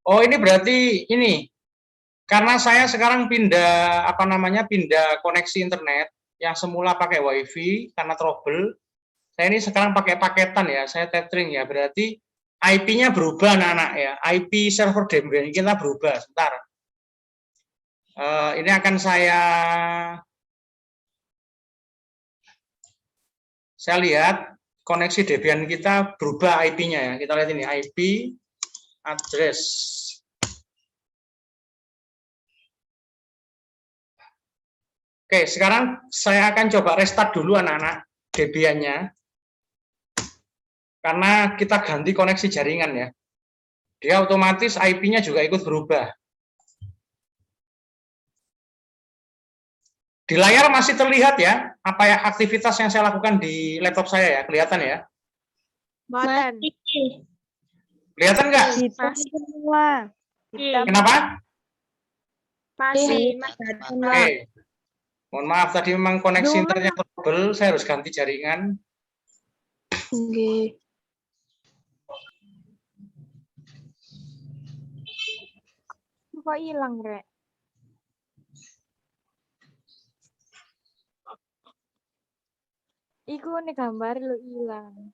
Oh, ini berarti ini karena saya sekarang pindah pindah koneksi internet yang semula pakai WiFi karena trouble. Saya ini sekarang pakai paketan ya, saya tethering ya. Berarti IP-nya berubah anak-anak ya. IP server Debian kita berubah. Sebentar. Ini akan saya lihat koneksi Debian kita berubah IP-nya ya. Kita lihat ini IP address. Oke, sekarang saya akan coba restart dulu anak-anak Debian-nya. Karena kita ganti koneksi jaringan ya. Dia otomatis IP-nya juga ikut berubah. Di layar masih terlihat ya, apa ya aktivitas yang saya lakukan di laptop saya ya, kelihatan ya? Kelihatan nggak? Kenapa? Masih. Oke. Mohon maaf tadi memang koneksi internetnya trouble, saya harus ganti jaringan. Kok hilang, Rek? Iku nih gambar lu hilang.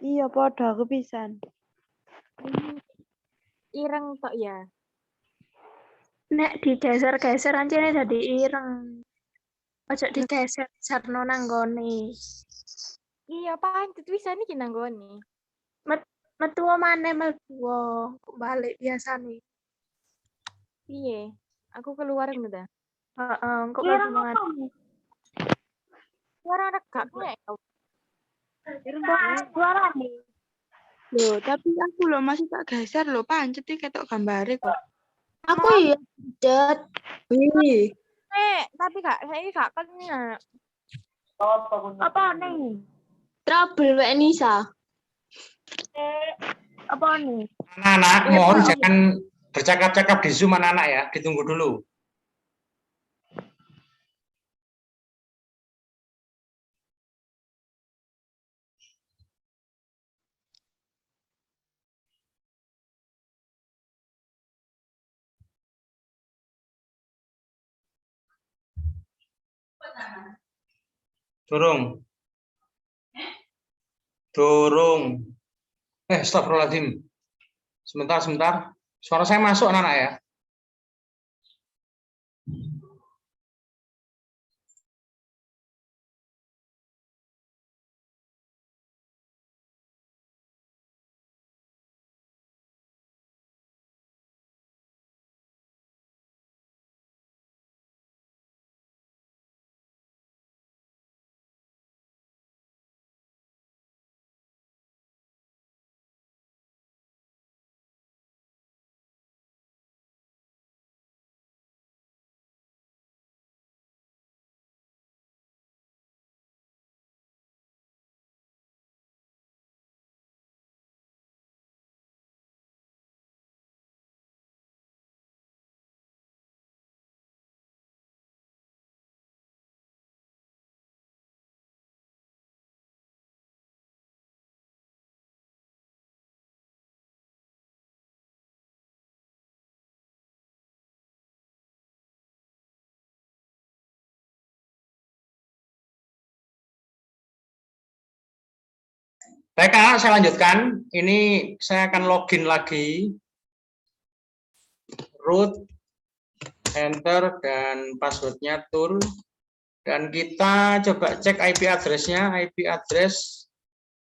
Iya, podo kepisan. Ireng tok ya. Nek digeser-geser ancene dadi ireng. Ojo digeser sarno nanggone. Iya, pancet bisa nih nanggone. Metu maneh mlebu balik biasane. Piye? Aku keluar udah. Heeh, kok mlebu maneh. Suara rekak nek. Suara nih. Loh, tapi aku loh masih tak geser loh, pancet ketok gambare kok. Aku ya jat. Wih. Tapi saya gak kena. Apa nih? Trouble wek Nisa. Apa nih? Anak-anak, mohon jangan bercakap-cakap di Zoom anak-anak ya, ditunggu dulu. Dorong. Dorong. Astagfirullahaladzim. Sebentar. Suara saya masuk, anak-anak ya. Baik, Kak, saya lanjutkan. Ini saya akan login lagi. Root, enter, dan passwordnya tool. Dan kita coba cek IP address-nya. IP address.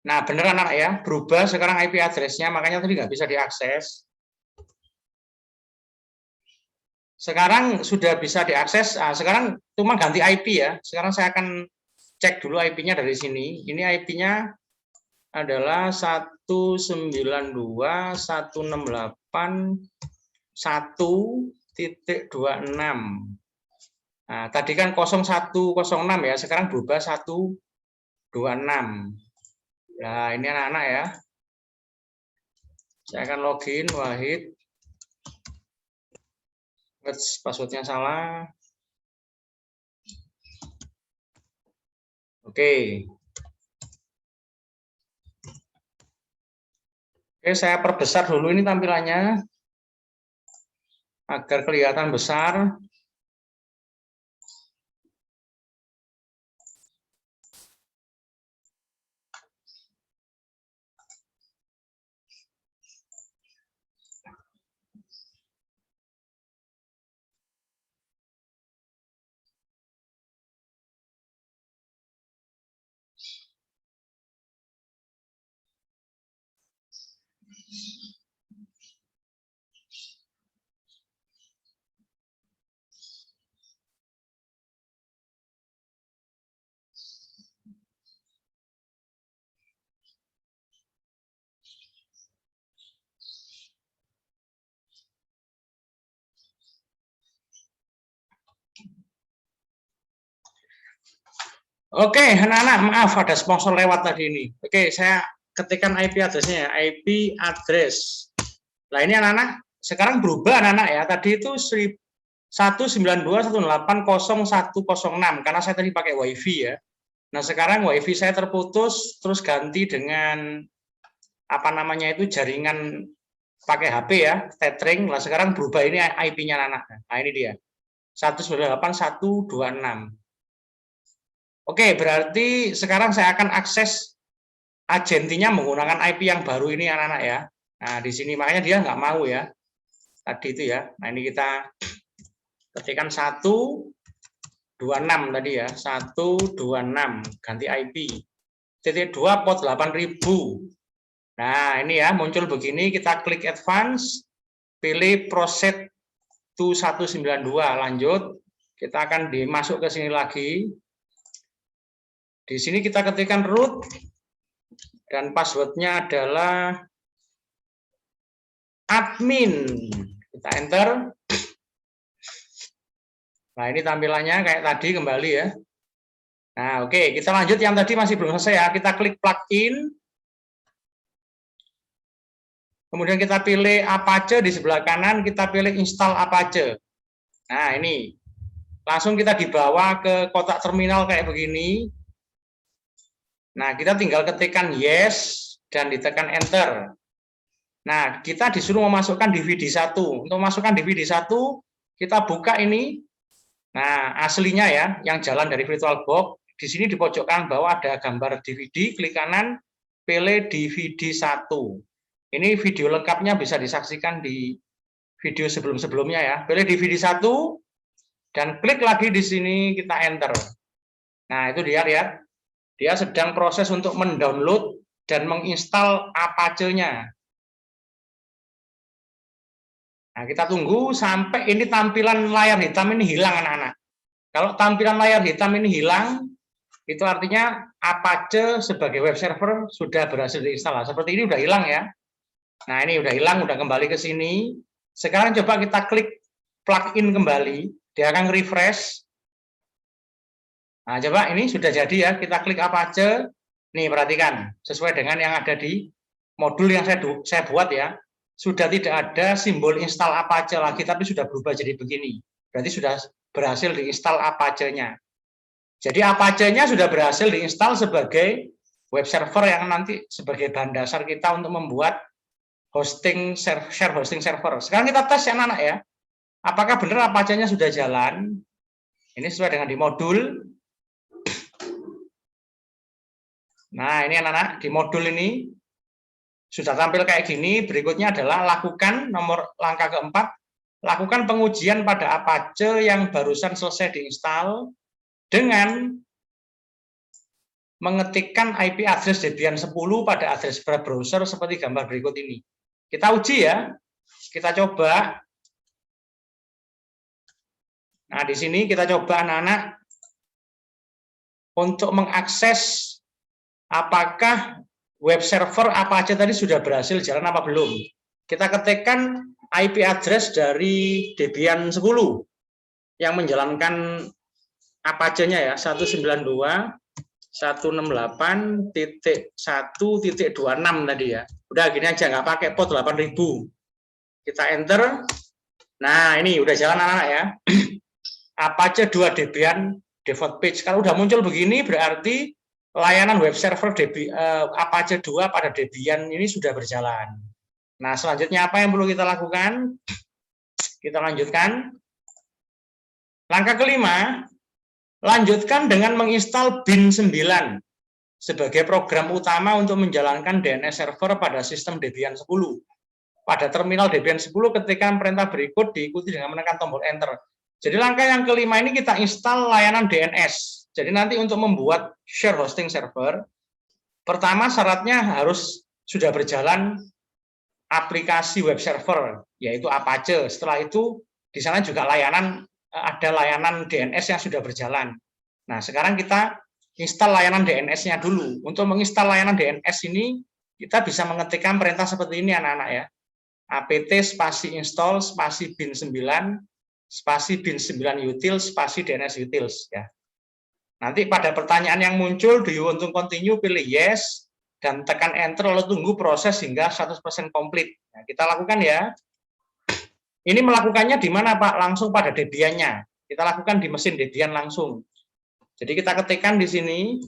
Nah, benar anak ya, berubah sekarang IP address-nya, makanya tadi nggak bisa diakses. Sekarang sudah bisa diakses. Nah, sekarang cuma ganti IP ya. Sekarang saya akan cek dulu IP-nya dari sini. Ini IP-nya adalah 192.168.1.26. Nah, tadi kan 0106 ya, sekarang berubah 126. Nah, ini anak-anak ya. Saya akan login, Wahid. Passwordnya salah. Oke. Oke, saya perbesar dulu ini tampilannya agar kelihatan besar. Oke, anak-anak, maaf ada sponsor lewat tadi ini. Oke, saya ketikkan IP address-nya ya, IP address. Nah, ini anak-anak, sekarang berubah anak-anak ya. Tadi itu 192.168.0106 karena saya tadi pakai WiFi ya. Nah, sekarang WiFi saya terputus, terus ganti dengan apa namanya itu jaringan pakai HP ya, tethering. Nah, sekarang berubah ini IP-nya anak-anak. Nah, ini dia. 192.126. Oke, berarti sekarang saya akan akses agentinya menggunakan IP yang baru ini anak-anak ya. Nah, di sini makanya dia nggak mau ya. Tadi itu ya. Nah, ini kita ketikkan 126 tadi ya. 126 ganti IP. .2 port 8000. Nah, ini ya muncul begini, kita klik advance, pilih proceed to 192, lanjut. Kita akan dimasuk ke sini lagi. Di sini kita ketikkan root dan passwordnya adalah admin. Kita enter. Nah, ini tampilannya kayak tadi kembali ya. Nah, oke, kita lanjut yang tadi masih belum selesai ya. Kita klik plugin. Kemudian kita pilih Apache di sebelah kanan, kita pilih install Apache. Nah, ini. Langsung kita dibawa ke kotak terminal kayak begini. Nah, kita tinggal ketikkan yes dan ditekan enter. Nah, kita disuruh memasukkan DVD 1. Untuk memasukkan DVD 1, kita buka ini. Nah, aslinya ya, yang jalan dari VirtualBox, di sini di pojok kanan bawah ada gambar DVD, klik kanan, pilih DVD 1. Ini video lengkapnya bisa disaksikan di video sebelum-sebelumnya ya. Pilih DVD 1, dan klik lagi di sini, kita enter. Nah, itu dia, lihat. Dia sedang proses untuk mendownload dan menginstal Apache-nya. Nah, kita tunggu sampai ini tampilan layar hitam ini hilang, anak-anak. Kalau tampilan layar hitam ini hilang, itu artinya Apache sebagai web server sudah berhasil diinstal. Seperti ini udah hilang ya. Nah, ini udah hilang, udah kembali ke sini. Sekarang coba kita klik plugin kembali, dia akan refresh. Nah, coba ini sudah jadi ya, kita klik Apache. Nih, perhatikan, sesuai dengan yang ada di modul yang saya buat ya. Sudah tidak ada simbol install Apache lagi, tapi sudah berubah jadi begini. Berarti sudah berhasil diinstal Apache-nya. Jadi Apache-nya sudah berhasil diinstal sebagai web server yang nanti sebagai bahan dasar kita untuk membuat share hosting server. Sekarang kita tes ya anak-anak ya. Apakah benar Apache-nya sudah jalan? Ini sesuai dengan di modul. Nah, ini anak-anak, di modul ini sudah tampil kayak gini. Berikutnya adalah lakukan langkah keempat, lakukan pengujian pada Apache yang barusan selesai diinstal dengan mengetikkan IP address Debian 10 pada address browser seperti gambar berikut ini. Kita uji ya, kita coba. Nah, di sini kita coba anak-anak untuk mengakses apakah web server Apache tadi sudah berhasil jalan apa belum. Kita ketikkan IP address dari Debian 10 yang menjalankan Apache-nya ya, 192.168.1.26 tadi ya. Udah gini aja, nggak pakai port 8000. Kita enter. Nah, ini udah jalan anak-anak ya. Apache 2 Debian default page. Kalau udah muncul begini berarti layanan web server Apache 2 pada Debian ini sudah berjalan. Nah, selanjutnya apa yang perlu kita lakukan? Kita lanjutkan. Langkah kelima, lanjutkan dengan menginstal bin 9 sebagai program utama untuk menjalankan DNS server pada sistem Debian 10. Pada terminal Debian 10 ketikkan perintah berikut diikuti dengan menekan tombol enter. Jadi langkah yang kelima ini kita install layanan DNS. Jadi nanti untuk membuat share hosting server, pertama syaratnya harus sudah berjalan aplikasi web server, yaitu Apache. Setelah itu di sana juga ada layanan DNS yang sudah berjalan. Nah, sekarang kita install layanan DNS-nya dulu. Untuk menginstal layanan DNS ini, kita bisa mengetikkan perintah seperti ini anak-anak ya. apt spasi install spasi bin 9 spasi bin 9 utils spasi DNS utils ya. Nanti pada pertanyaan yang muncul, do you want to continue, pilih yes, dan tekan enter, lalu tunggu proses hingga 100% komplit. Nah, kita lakukan ya. Ini melakukannya di mana Pak? Langsung pada Debian-nya. Kita lakukan di mesin Debian langsung. Jadi kita ketikkan di sini.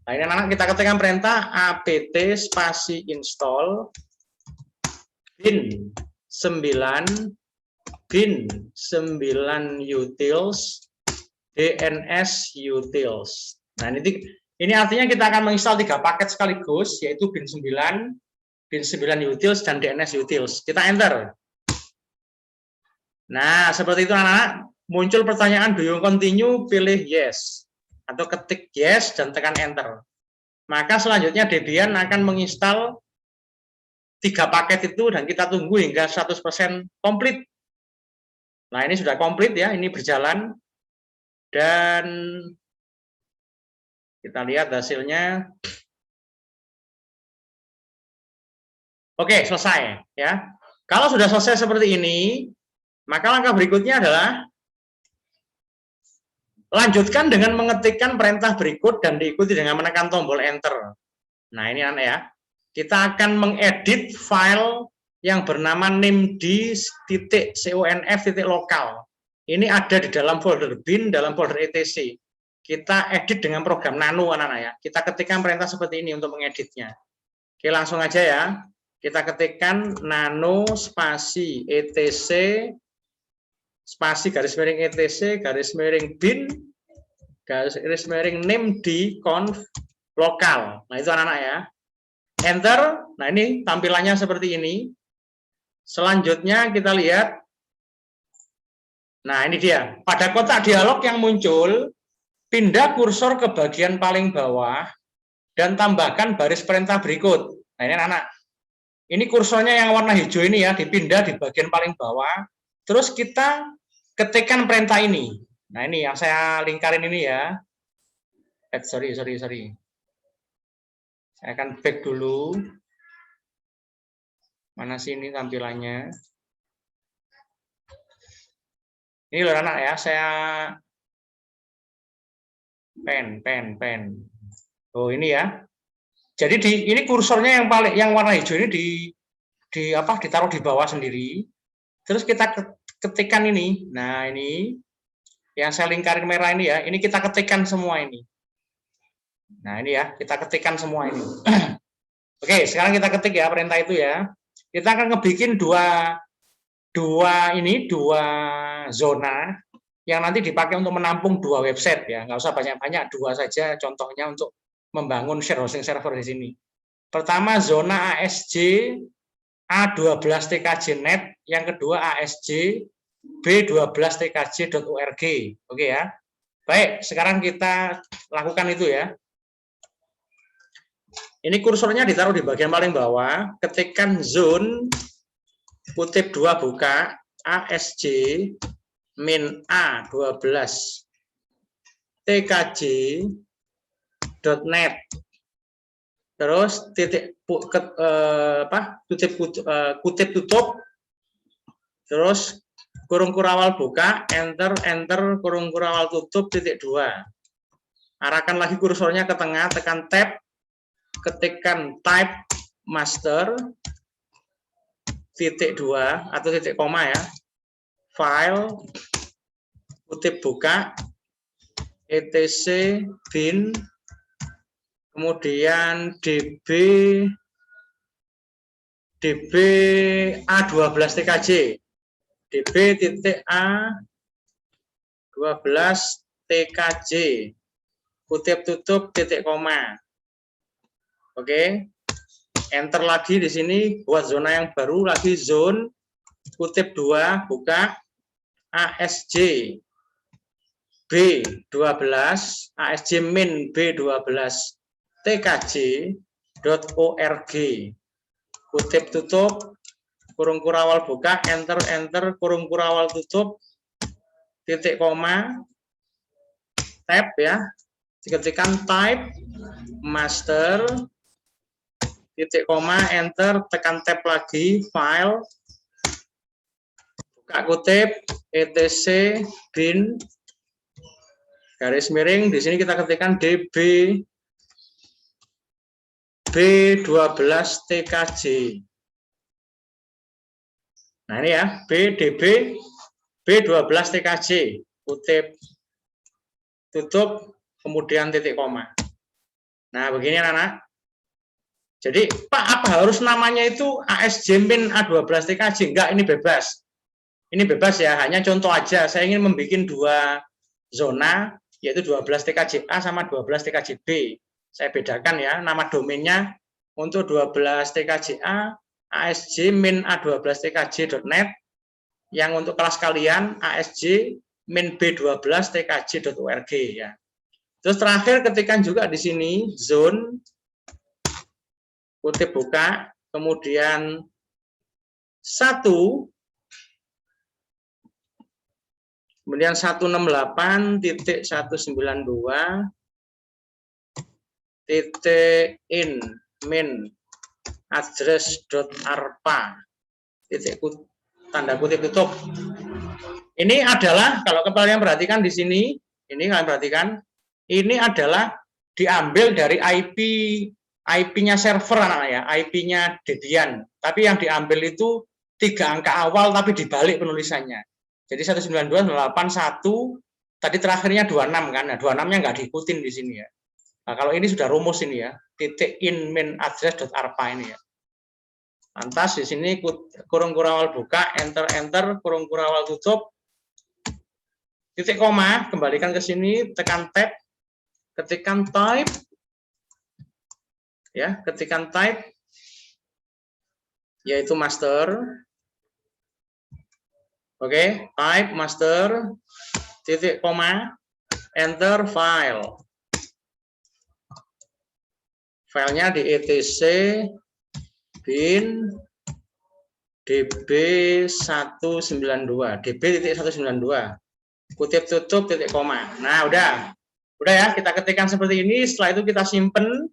Nah, ini anak-anak kita ketikkan perintah apt spasi install bin 9 utils DNS utils. Nah, ini artinya kita akan menginstal 3 paket sekaligus, yaitu bin 9 utils, dan DNS utils. Kita enter. Nah, seperti itu anak-anak. Muncul pertanyaan, do you continue? Pilih yes. Atau ketik yes dan tekan enter. Maka selanjutnya Debian akan menginstal 3 paket itu dan kita tunggu hingga 100% komplit. Nah, ini sudah komplit ya, ini berjalan. Dan kita lihat hasilnya. Oke, selesai ya. Kalau sudah selesai seperti ini, maka langkah berikutnya adalah lanjutkan dengan mengetikkan perintah berikut dan diikuti dengan menekan tombol enter. Nah, ini anak ya. Kita akan mengedit file yang bernama named.conf.local. Ini ada di dalam folder bin, dalam folder etc. Kita edit dengan program nano anak-anak ya. Kita ketikkan perintah seperti ini untuk mengeditnya. Oke, langsung aja ya. Kita ketikkan nano spasi etc spasi garis miring etc garis miring bin garis miring name di conf lokal. Nah, itu anak-anak ya. Enter. Nah, ini tampilannya seperti ini. Selanjutnya kita lihat. Nah, ini dia. Pada kotak dialog yang muncul, pindah kursor ke bagian paling bawah dan tambahkan baris perintah berikut. Nah, ini anak-anak. Ini kursornya yang warna hijau ini ya, dipindah di bagian paling bawah. Terus kita ketikkan perintah ini. Nah, ini yang saya lingkarin ini ya. Sorry. Saya akan back dulu. Mana sih ini tampilannya? Ini loh anak ya, saya pen. Oh, ini ya. Jadi ini kursornya yang warna hijau ini ditaruh di bawah sendiri. Terus kita ketikkan ini. Nah, ini yang saya lingkarin merah ini ya. Ini kita ketikkan semua ini. Nah, ini ya, kita ketikkan semua ini. Oke, sekarang kita ketik ya perintah itu ya. Kita akan ngebikin dua zona yang nanti dipakai untuk menampung 2 website ya. Nggak usah banyak-banyak, 2 saja contohnya untuk membangun share hosting server di sini. Pertama, zona ASJ A12tkj.net, yang kedua ASJ B12tkj.org. Oke ya. Baik, sekarang kita lakukan itu ya. Ini kursornya ditaruh di bagian paling bawah, ketikkan zone kutip 2 buka ASJ min A12 tkj.net, terus kutip tutup, terus kurung kurawal buka, enter kurung kurawal tutup titik 2. Arahkan lagi kursornya ke tengah, tekan tab, ketikkan type master titik 2 atau titik koma ya, file kutip buka etc bin, kemudian db A12 tkj, db titik A12 tkj, kutip tutup titik koma. Oke, enter lagi di sini, buat zona yang baru lagi, zone kutip 2 buka ASJ B12 ASJ min B12 tkj.org, kutip tutup, kurung kurawal buka, enter kurung kurawal tutup titik koma, tab ya, ketikkan type master titik koma, enter, tekan tab lagi, file buka kutip etc bin garis miring, di sini kita ketikkan db B12 tkj. Nah, ini ya, db B12 tkj, kutip tutup kemudian titik koma. Nah, begini anak-anak. Jadi, Pak, apa harus namanya itu ASJ min A12 tkj? Enggak, ini bebas. Ini bebas ya, hanya contoh aja. Saya ingin membuat 2 zona, yaitu 12 tkj A sama 12 tkj B. Saya bedakan ya, nama domainnya untuk 12 tkj A, ASJ min A12 tkj.net, yang untuk kelas kalian ASJ min B12 tkj.org ya. Terus terakhir ketikkan juga di sini zone kutip buka, kemudian 1, kemudian 168.192.in min address.arpa tanda kutip tutup. Ini adalah, kalau kalian perhatikan di sini, ini kalian perhatikan, ini adalah diambil dari IP-nya server anak ya, IP-nya Debian. Tapi yang diambil itu 3 angka awal tapi dibalik penulisannya. Jadi 192.181, tadi terakhirnya 26 kan. Nah, 26-nya nggak diikutin di sini ya. Nah, kalau ini sudah rumus ini ya, titik in min address.arpa ini ya. Lantas di sini kurung kurawal buka, enter kurung kurawal tutup, titik koma, kembalikan ke sini, tekan tab, ketikkan type, ya, ketikkan type, yaitu master. Oke, type master, titik koma, enter file. Filenya di etc bin db192, db.192, kutip tutup titik koma. Nah, udah ya, kita ketikkan seperti ini. Setelah itu kita simpen.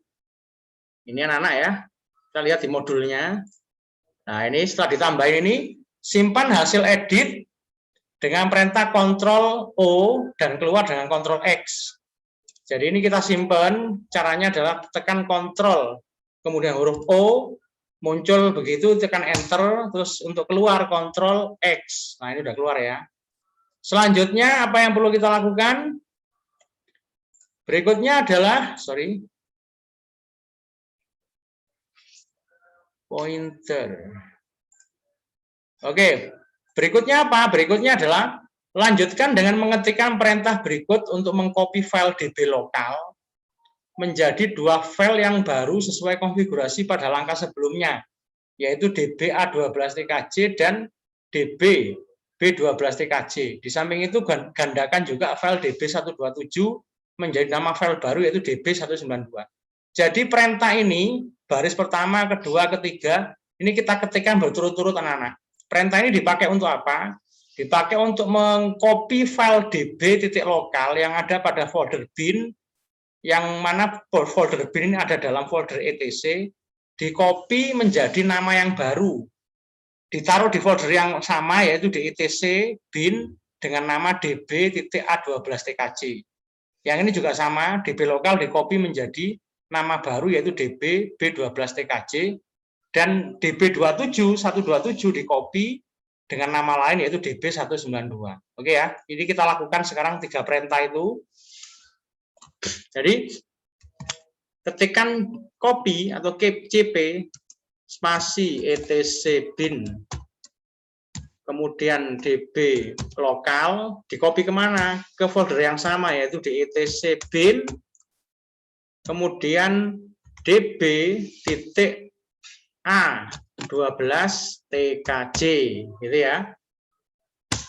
Ini anak-anak ya, kita lihat di modulnya. Nah, ini setelah ditambahin ini, simpan hasil edit dengan perintah Ctrl O dan keluar dengan Ctrl X. Jadi ini kita simpan, caranya adalah tekan Ctrl, kemudian huruf O, muncul begitu, tekan Enter, terus untuk keluar Ctrl X. Nah, ini udah keluar ya. Selanjutnya, apa yang perlu kita lakukan? Berikutnya adalah, pointer. Oke, berikutnya apa? Berikutnya adalah lanjutkan dengan mengetikkan perintah berikut untuk mengcopy file DB lokal menjadi dua file yang baru sesuai konfigurasi pada langkah sebelumnya, yaitu DB A12TKJ dan DB B12TKJ. Di samping itu gandakan juga file DB127 menjadi nama file baru yaitu DB192. Jadi perintah ini, baris pertama, kedua, ketiga, ini kita ketikkan berturut-turut anak-anak. Perintah ini dipakai untuk apa? Dipakai untuk mengcopy file DB titik lokal yang ada pada folder bin, yang mana folder bin ini ada dalam folder etc, di-copy menjadi nama yang baru, ditaruh di folder yang sama yaitu di etc bin dengan nama db.a12tkj. Yang ini juga sama, DB lokal di-copy menjadi nama baru yaitu DB B12TKJ, dan DB127 di-copy dengan nama lain yaitu DB192. Oke ya, ini kita lakukan sekarang 3 perintah itu. Jadi ketikkan copy atau cp spasi etc bin, kemudian db lokal, di copy kemana? Ke folder yang sama yaitu di etc bin, kemudian db titik A12TKJ, gitu ya.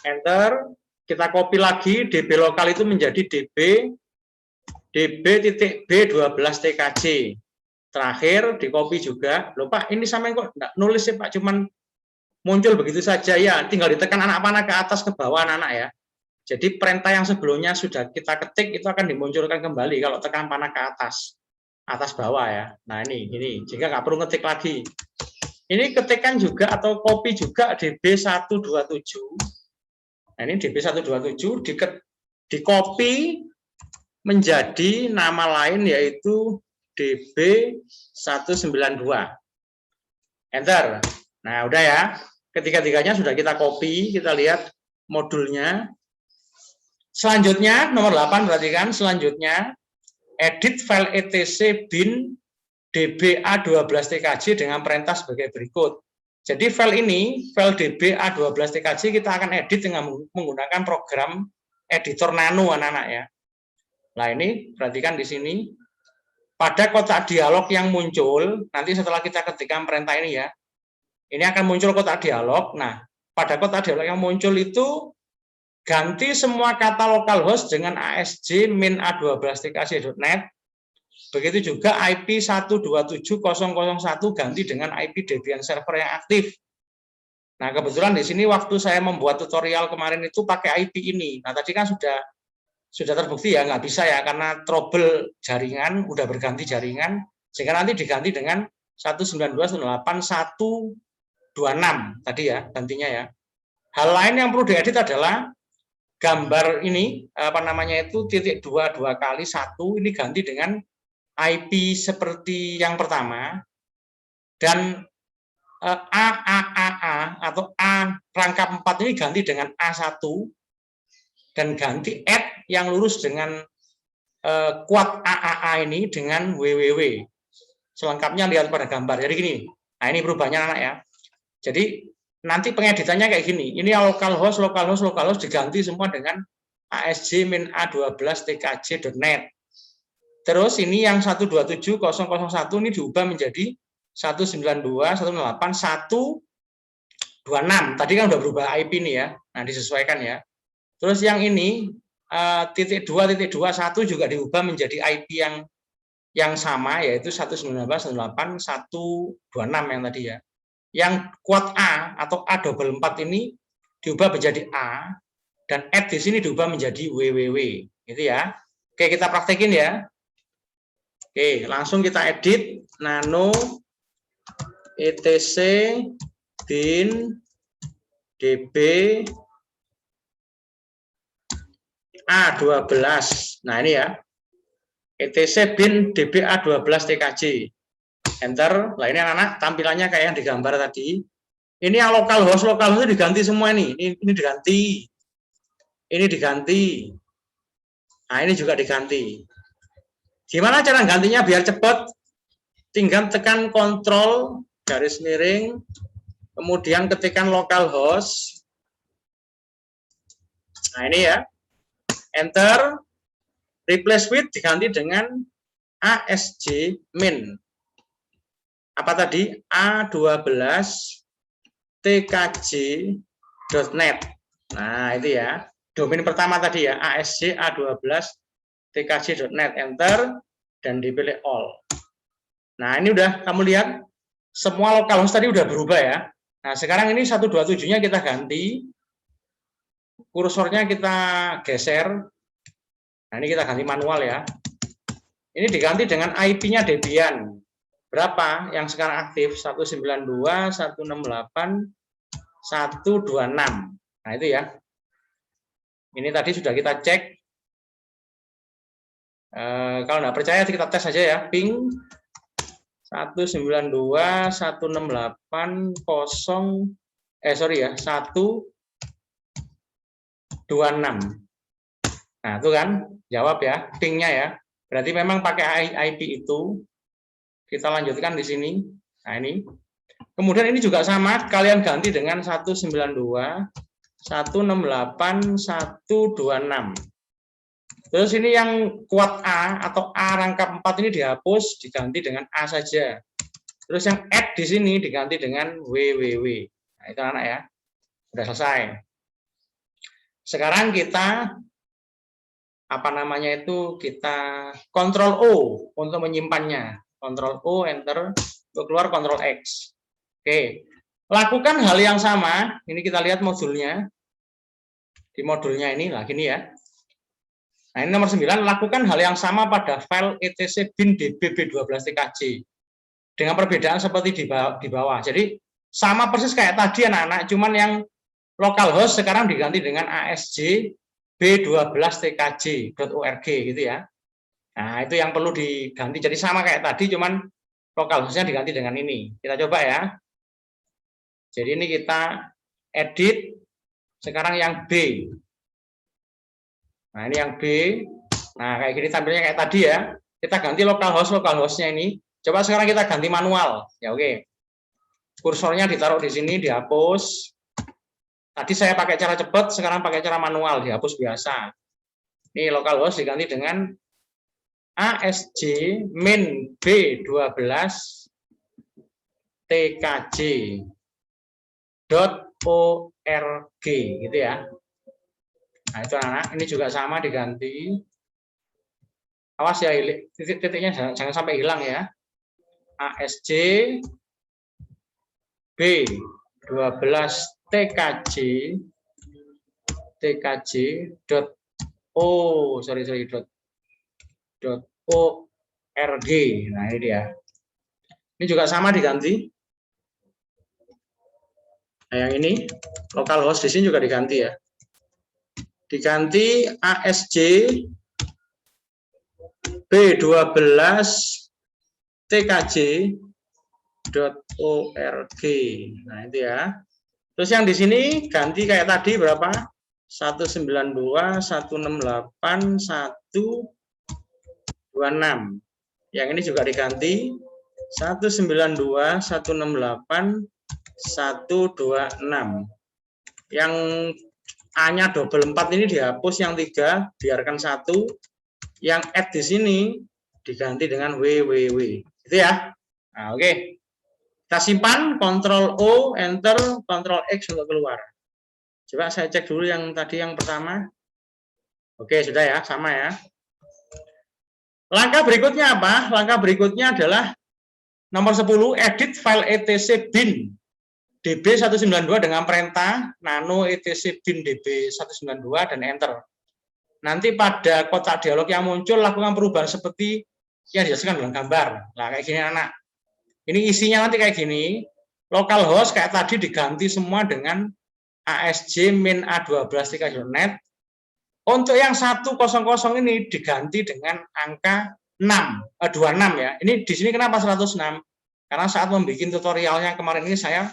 Enter, kita copy lagi, db lokal itu menjadi db titik B12TKJ. Terakhir di copy juga. Loh Pak, ini sampai kok enggak nulis ya Pak, cuman muncul begitu saja ya, tinggal ditekan anak panah ke atas ke bawah anak-anak ya. Jadi perintah yang sebelumnya sudah kita ketik itu akan dimunculkan kembali kalau tekan panah ke atas bawah ya. Nah ini jika nggak perlu ngetik lagi. Ini ketikkan juga atau copy juga DB127. Nah ini DB127 di copy menjadi nama lain yaitu DB192. Enter. Nah udah ya. Ketiga-tiganya sudah kita copy, kita lihat modulnya. Selanjutnya, nomor 8 perhatikan, selanjutnya edit file etc bin dba12tkj dengan perintah sebagai berikut. Jadi file ini, file dba12tkj kita akan edit dengan menggunakan program editor Nano anak-anak ya. Nah ini perhatikan di sini, pada kotak dialog yang muncul, nanti setelah kita ketikkan perintah ini ya, ini akan muncul kotak dialog. Nah, pada kotak dialog yang muncul itu ganti semua kata localhost dengan ASJ min a12tkj.net. Begitu juga IP 127.0.0.1 ganti dengan IP Debian server yang aktif. Nah, kebetulan di sini waktu saya membuat tutorial kemarin itu pakai IP ini. Nah, tadi kan sudah terbukti ya, nggak bisa ya, karena trouble jaringan, udah berganti jaringan, sehingga nanti diganti dengan 192.168.126 tadi ya, gantinya ya. Hal lain yang perlu diedit adalah gambar ini, apa namanya itu, titik 2 kali 1, ini ganti dengan IP seperti yang pertama, dan AAAA atau A rangkap 4 ini ganti dengan A1, dan ganti add yang lurus dengan kuat AAA ini dengan WWW. Selengkapnya lihat pada gambar. Jadi gini, nah ini perubahannya anak ya. Jadi nanti pengeditannya kayak gini. Ini localhost diganti semua dengan asj-a12tkj.net. Terus ini yang 127.001 ini diubah menjadi 192.168.126. Tadi kan udah berubah IP nih ya. Nah, disesuaikan ya. Terus yang ini .2.21 juga diubah menjadi IP yang sama, yaitu 192.168.126 yang tadi ya. Yang kuat A atau A44 ini diubah menjadi A, dan add di sini diubah menjadi www, gitu ya. Oke, kita praktekin ya. Oke, langsung kita edit nano etc bin db A12. Nah, ini ya. etc bin db A12 tkj. Enter. Lah ini anak-anak tampilannya kayak yang digambar tadi. Ini yang localhost itu diganti semua ini. Ini diganti. Ini diganti. Nah, ini juga diganti. Gimana cara gantinya biar cepat? Tinggal tekan kontrol garis miring, kemudian ketikkan localhost. Nah, ini ya. Enter. Replace with diganti dengan asj min. Apa tadi? A12 tkj.net. Nah, itu ya. Domain pertama tadi ya, asj a12 tkj.net. Enter dan dipilih all. Nah, ini udah kamu lihat semua localhost tadi udah berubah ya. Nah, sekarang ini 127-nya kita ganti. Kursornya kita geser. Nah, ini kita ganti manual ya. Ini diganti dengan IP-nya Debian. Berapa yang sekarang aktif? 192.168.126. Nah, itu ya. Ini tadi sudah kita cek. Kalau nggak percaya kita tes saja ya. Ping 192.168.126. Nah, itu kan jawab ya, pingnya ya. Berarti memang pakai IP itu. Kita lanjutkan di sini. Nah, ini. Kemudian ini juga sama, kalian ganti dengan 192.168.126. Terus ini yang kuat A atau A rangkap 4 ini dihapus, diganti dengan A saja. Terus yang add di sini diganti dengan www. Nah, itu anak ya. Sudah selesai. Sekarang kita kita Ctrl O untuk menyimpannya. Ctrl O, enter, untuk keluar Ctrl X. Oke. Lakukan hal yang sama. Ini kita lihat modulnya. Di modulnya ini, lah gini ya. Nah, ini nomor 9, lakukan hal yang sama pada file etc bin dbb12tkj. Dengan perbedaan seperti di bawah. Jadi, sama persis kayak tadi anak-anak, cuman yang localhost sekarang diganti dengan asj b12tkj.org gitu ya. Nah, itu yang perlu diganti. Jadi sama kayak tadi, cuman localhost-nya diganti dengan ini. Kita coba ya. Jadi ini kita edit. Sekarang yang B. Nah, ini yang B. Nah, kayak gini tampilnya kayak tadi ya. Kita ganti localhost-nya ini. Coba sekarang kita ganti manual. Ya, oke. Kursornya ditaruh di sini, dihapus. Tadi saya pakai cara cepat, sekarang pakai cara manual, dihapus biasa. Ini localhost diganti dengan asj min b12 tkj.org gitu ya. Nah, itu anak, ini juga sama diganti. Awas ya, titik-titiknya jangan sampai hilang ya. asj b12 tkj.org. Nah, ini dia. Ini juga sama diganti. Nah, yang ini localhost di sini juga diganti ya. Diganti asj b12 tkj.org. Nah, itu ya. Terus yang di sini ganti kayak tadi berapa? 192.168.126. Yang ini juga diganti 192.168.126. Yang A-nya double 4 ini dihapus, yang 3 biarkan 1, yang add di sini diganti dengan WWW. Gitu ya. Nah, oke. Kita simpan, Ctrl O, Enter, Ctrl X untuk keluar. Coba saya cek dulu yang tadi yang pertama. Oke, sudah ya, sama ya. Langkah berikutnya apa? Langkah berikutnya adalah nomor 10, edit file etc bin db192 dengan perintah nano etc bin db192 dan enter. Nanti pada kotak dialog yang muncul lakukan perubahan seperti yang dijelaskan dalam gambar. Nah, kayak gini anak. Ini isinya nanti kayak gini. Localhost kayak tadi diganti semua dengan ASJ min A12.3.net. Untuk yang 100 ini diganti dengan angka 26 ya. Ini di sini kenapa 106? Karena saat membuat tutorialnya kemarin ini saya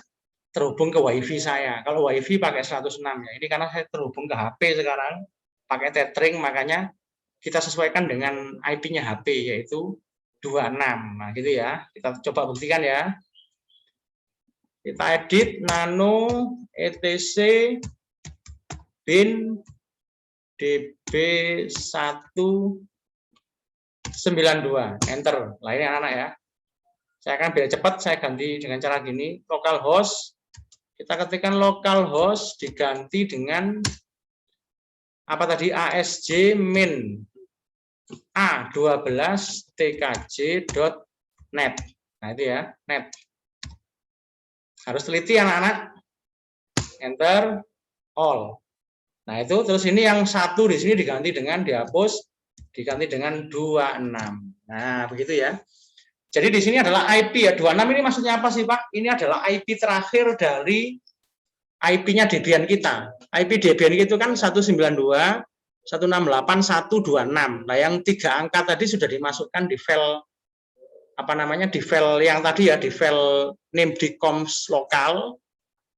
terhubung ke WiFi saya. Kalau WiFi pakai 106 ya. Ini karena saya terhubung ke HP sekarang pakai tethering, makanya kita sesuaikan dengan IP-nya HP yaitu 26. Nah, gitu ya. Kita coba buktikan ya. Kita edit nano etc bin db192 enter. Lah ini anak-anak ya. Saya akan biar cepat saya ganti dengan cara gini, localhost. Kita ketikkan localhost diganti dengan apa tadi, ASJ min A12tkj.net. Nah itu ya, net. Harus teliti anak-anak. Enter all. Nah itu terus ini yang 1 di sini diganti dengan dihapus, diganti dengan 26. Nah begitu ya. Jadi di sini adalah IP ya, 26 ini maksudnya apa sih Pak? Ini adalah IP terakhir dari IP-nya Debian kita. IP Debian itu kan 192.168.126. Nah, yang 3 angka tadi sudah dimasukkan di file apa namanya? Di file yang tadi ya, di file name di coms lokal.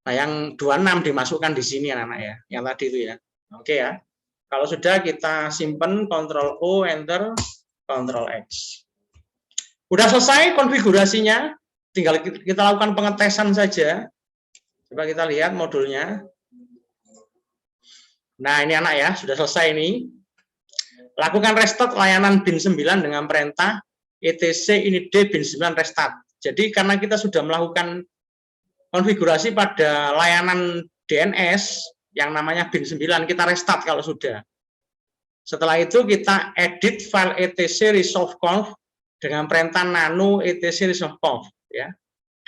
Nah, yang 26 dimasukkan di sini anak-anak ya, yang tadi itu ya. Oke ya. Kalau sudah kita simpen, Ctrl O, Enter, Ctrl X. Udah selesai konfigurasinya, tinggal kita lakukan pengetesan saja. Coba kita lihat modulnya. Nah, ini anak ya, sudah selesai ini. Lakukan restart layanan bin 9 dengan perintah etc init bin 9 restart. Jadi karena kita sudah melakukan konfigurasi pada layanan DNS yang namanya bin 9, kita restart kalau sudah. Setelah itu kita edit file etc resolve.conf dengan perintah nano etc resolve.conf ya,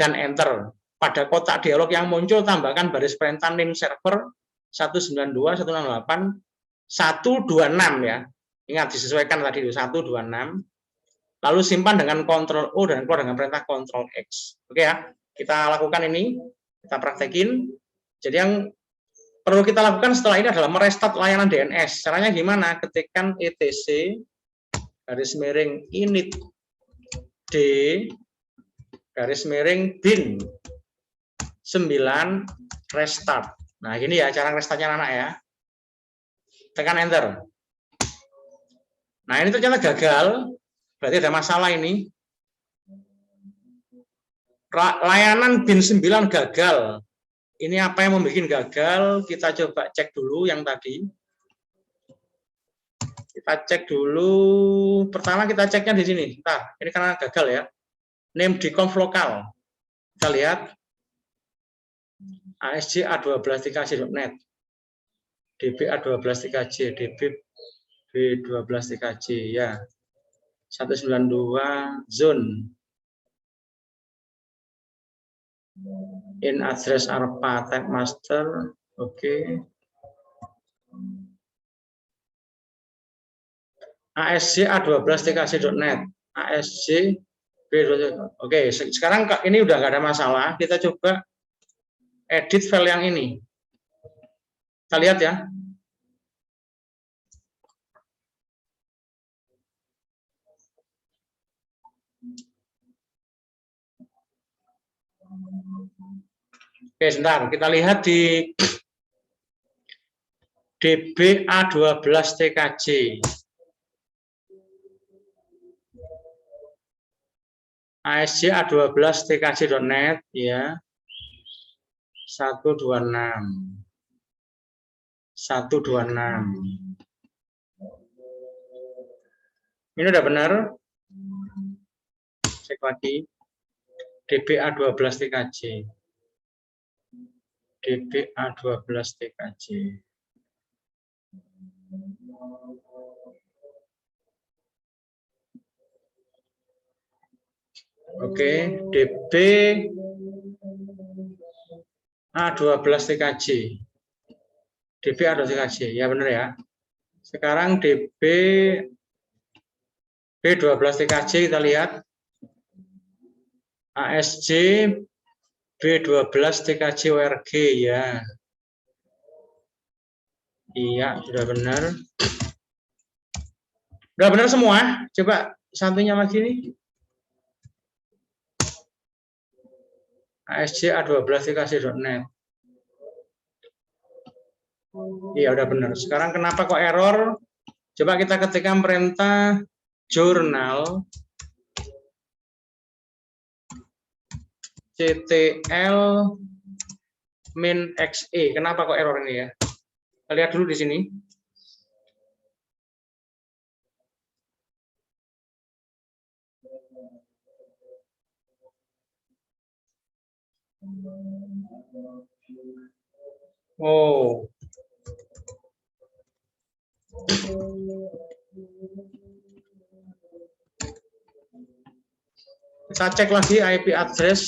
dan enter. Pada kotak dialog yang muncul tambahkan baris perintah name server 192.168.126 ya. Ingat disesuaikan tadi itu 126. Lalu simpan dengan Ctrl O dan keluar dengan perintah Ctrl X. Oke ya. Kita lakukan ini, kita praktekin. Jadi yang perlu kita lakukan setelah ini adalah merestart layanan DNS. Caranya gimana? Ketikkan etc garis miring init d garis miring bin 9 restart. Nah, gini ya cara restartnya anak ya. Tekan enter. Nah, ini ternyata gagal. Berarti ada masalah ini. Layanan bin 9 gagal. Ini apa yang membuat gagal? Kita coba cek dulu yang tadi. Kita cek dulu. Pertama kita ceknya di sini. Nah, ini karena gagal ya. Name di conf lokal. Kita lihat. ASJ A12tkj.net. DB A12tkj, DB B12tkj ya. 192 zone. In address ARPA type master. Oke. ASJ A12tkj.net. ASJ B12. Oke, sekarang ini udah nggak ada masalah. Kita coba edit file yang ini. Kita lihat ya. Oke, sebentar. Kita lihat di DB A12tkj. ASJ A12tkj.net ya. 126. 126. Ini udah benar. Cek lagi. DBA 12 TKJ. DBA 12 TKJ. Oke, DB A12 TKJ. DB A12 TKJ, ya benar ya. Sekarang DB B12 TKJ kita lihat. ASJ B12 TKJ ORG ya. Iya, sudah benar. Sudah benar semua. Coba satunya lagi nih. ASJ A12 TKJ.net. Iya, udah benar. Sekarang kenapa kok error? Coba kita ketikkan perintah jurnal ctl min xe. Kenapa kok error ini ya? Kita lihat dulu di sini. Oh. Kita cek lagi IP address.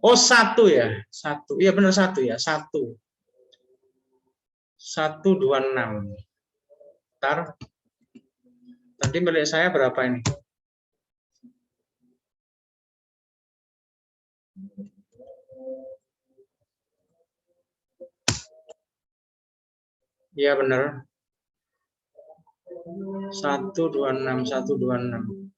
Oh, 1 ya. 1. Iya benar 1 ya. 1. 126. Bentar. Tadi milik saya berapa ini? Iya benar. 126, 126.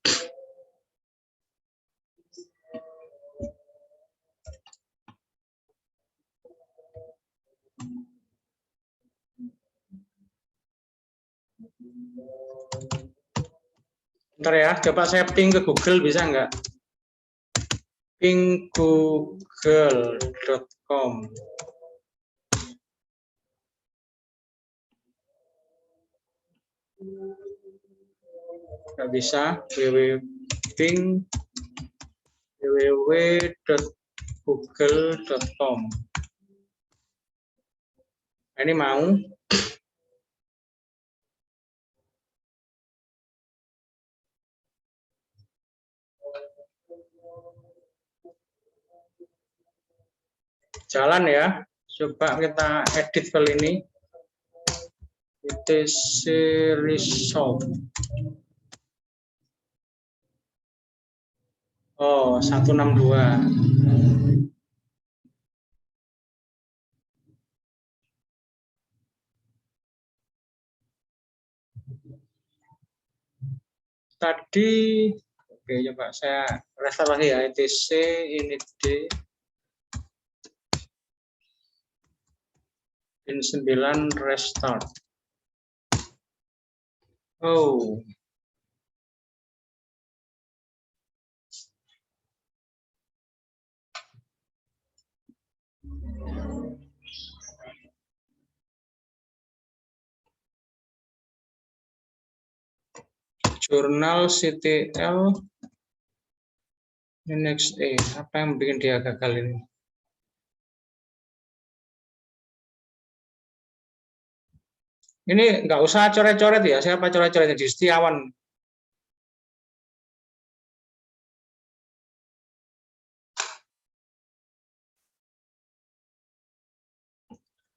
Bentar ya, coba saya ping ke Google, bisa nggak? Ping google.com. Nggak bisa, www.google.com. Nah, ini mau. Jalan ya, coba kita edit file ini. etc resolve. Oh, 162. Tadi, oke, coba saya restart lagi ya, etc init d pin 9 restart. Oh. Jurnal CTL NXE. Apa yang bikin dia gagal ini? Ini nggak usah coret-coret ya. Siapa coret-coretnya? Di Setiawan.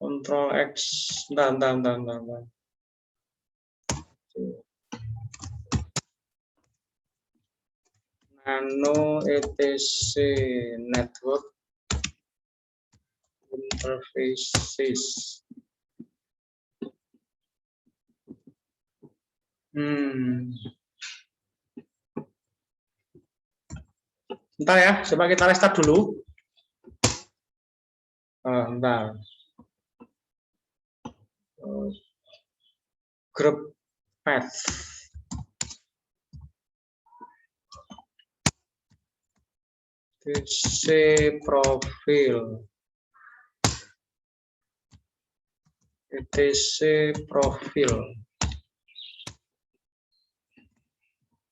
Ctrl X. Bentar. Nano etc network interfaces. Bentar ya, coba kita restart dulu. Bentar. Group path. DC profil. etc profil.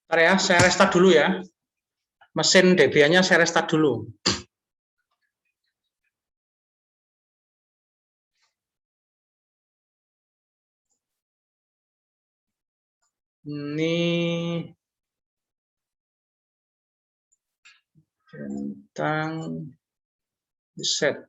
Bentar ya, saya restart dulu ya. Mesin Debian-nya saya restart dulu. Ini tentang set.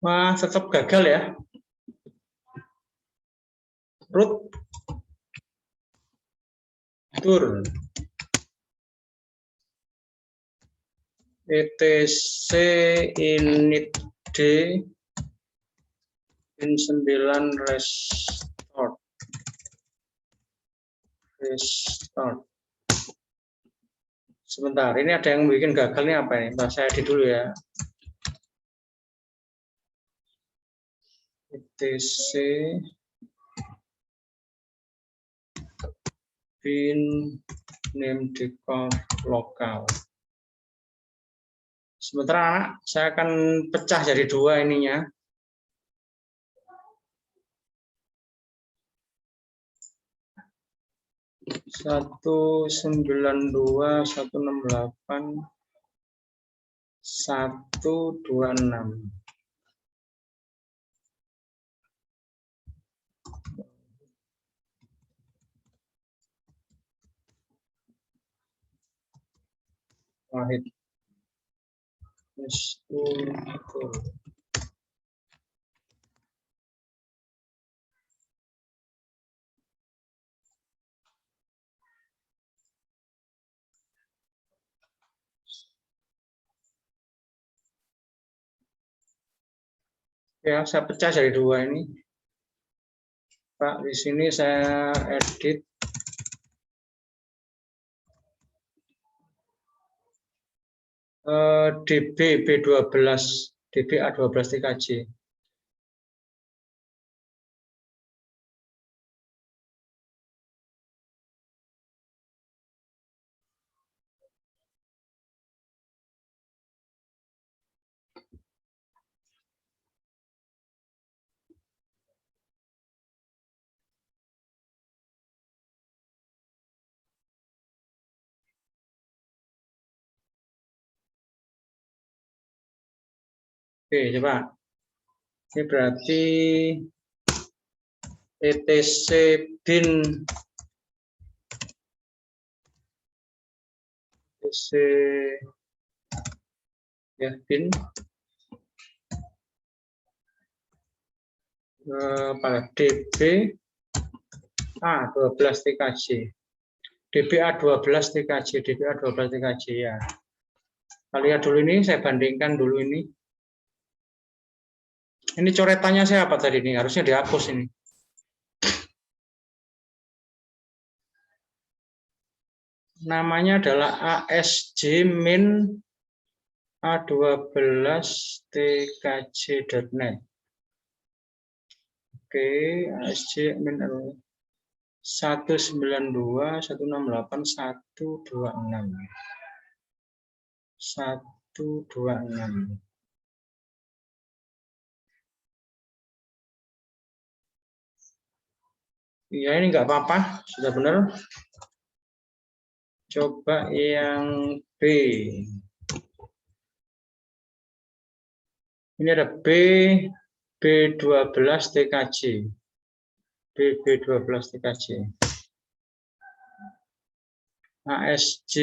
Wah, tetap gagal ya. Root tur etc init d in 9 restart. Sebentar, ini ada yang bikin gagal nih apa ini? Mbak saya edit dulu ya. etc bin name deconf lokal. Sebentar anak, saya akan pecah jadi dua ininya. Satu 92 168 126. Wahid. Ya, saya pecah jadi dua ini. Pak, di sini saya edit. DB B12, DB A12 TKJ. Oke, coba. Ini berarti etc bin etc ya bin pada DB A12 TKJ. DB A12 TKJ, DB A12 TKJ ya. Kita lihat dulu ini, saya bandingkan dulu ini. Ini coretannya saya apa tadi ini? Harusnya dihapus ini. Namanya adalah ASJ min A12 TKJ.net. Oke, ASJ min 192 168 126. 126. Iya, ini nggak apa-apa, sudah benar. Coba yang B. Ini ada B12 TKJ. B12 TKJ. ASJ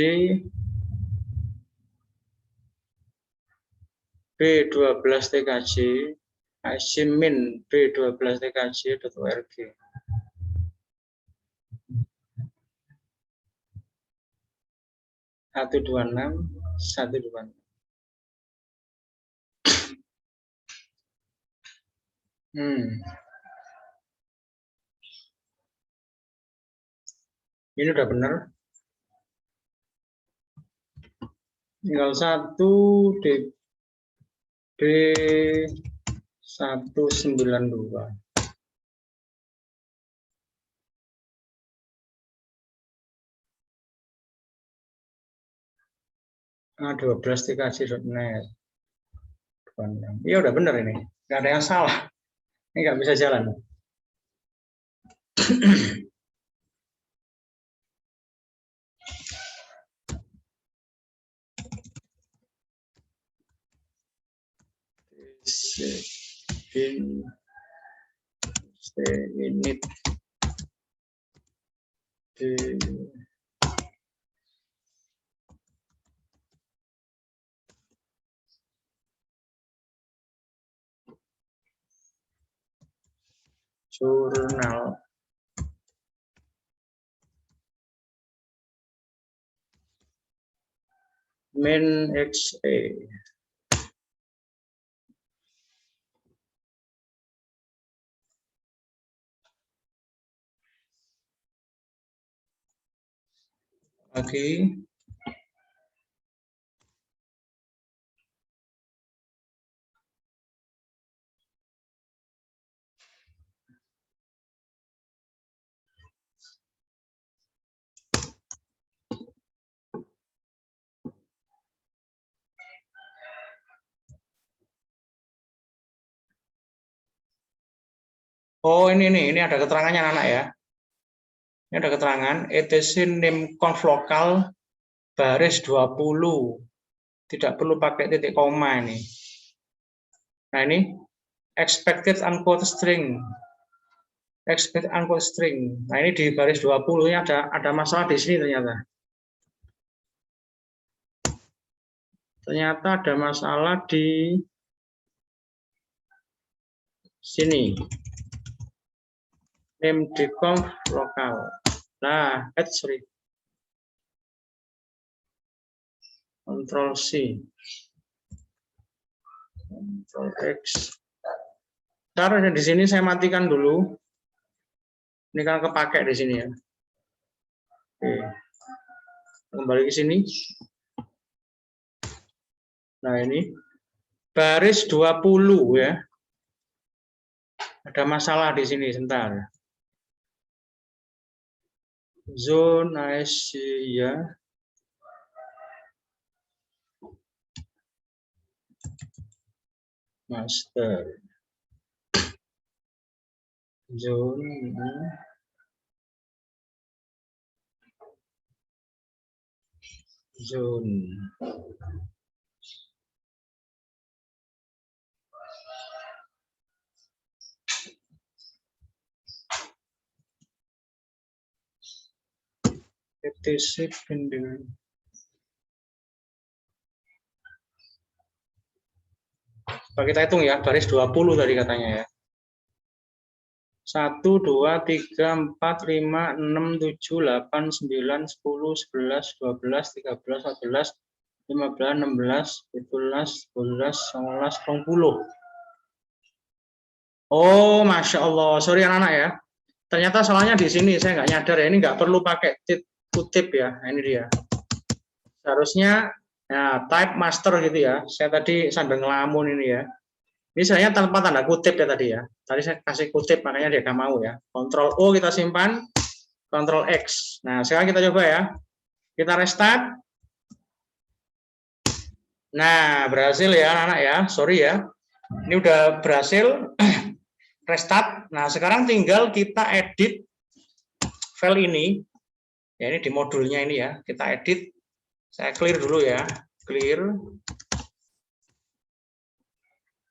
B12 TKJ. ASJ min B12 TKJ.org. 126 126. Ini udah benar. Tinggal 1 DB 192. A12tkc.net. Iya udah benar ini, nggak ada yang salah. Ini nggak bisa jalan. Init jurnal min.exe. Lagi oh ini ada keterangannya anak ya. Ini ada keterangan etc name conf lokal baris 20. Tidak perlu pakai titik koma ini. Nah ini expected unquote string. Expected unquote string. Nah ini di baris 20 ini ada masalah di sini ternyata. Ternyata ada masalah di sini. Name di conf lokal. Nah, sorry. Ctrl C. Ctrl X. Ntar di sini saya matikan dulu. Ini kan kepake di sini ya. Oke. Kembali ke sini. Nah, ini baris 20 ya. Ada masalah di sini sebentar. Zone Asia. Master. Zone. etc pending. Coba kita hitung ya, baris 20 tadi katanya ya. 1, 2, 3, 4, 5, 6, 7, 8, 9, 10, 11, 12, 13, 14, 15, 16, 17, 18, 19, 20. Oh, Masya Allah. Sorry anak-anak ya. Ternyata salahnya di sini. Saya nggak nyadar ya. Ini nggak perlu pakai kutip ya. Nah, ini dia. Seharusnya ya, type master gitu ya. Saya tadi sambil ngelamun ini ya. Ini sebenarnya tanpa tanda kutip ya tadi ya. Tadi saya kasih kutip, makanya dia nggak mau ya. Ctrl O kita simpan, Ctrl X. Nah, sekarang kita coba ya. Kita restart. Nah, berhasil ya anak-anak ya. Sorry ya. Ini udah berhasil restart. Nah, sekarang tinggal kita edit file ini. Ya, ini di modulnya ini ya. Kita edit. Saya clear dulu ya. Clear.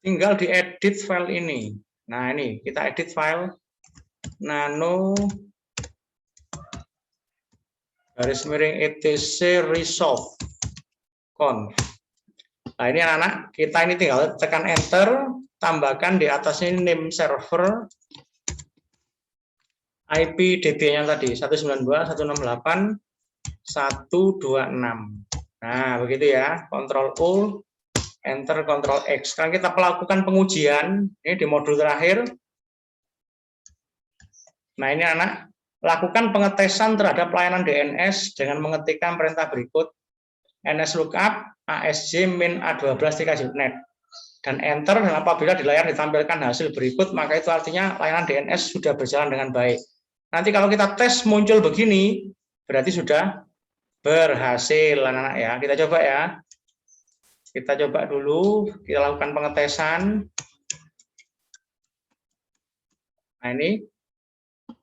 Tinggal diedit file ini. Nah, ini kita edit file nano garis miring etc resolve conf. Nah, ini anak-anak, kita ini tinggal tekan enter, tambahkan di atasnya ini name server IP DB-nya tadi 192.168.126. Nah, begitu ya. Ctrl U, Enter, Ctrl X. Sekarang kita melakukan pengujian. Ini di modul terakhir. Nah, ini anak. Lakukan pengetesan terhadap pelayanan DNS dengan mengetikkan perintah berikut. nslookup asj min a12.net. Dan Enter, dan apabila di layar ditampilkan hasil berikut, maka itu artinya layanan DNS sudah berjalan dengan baik. Nanti kalau kita tes muncul begini, berarti sudah berhasil, anak-anak ya. Kita coba ya. Kita coba dulu, kita lakukan pengetesan. Nah ini,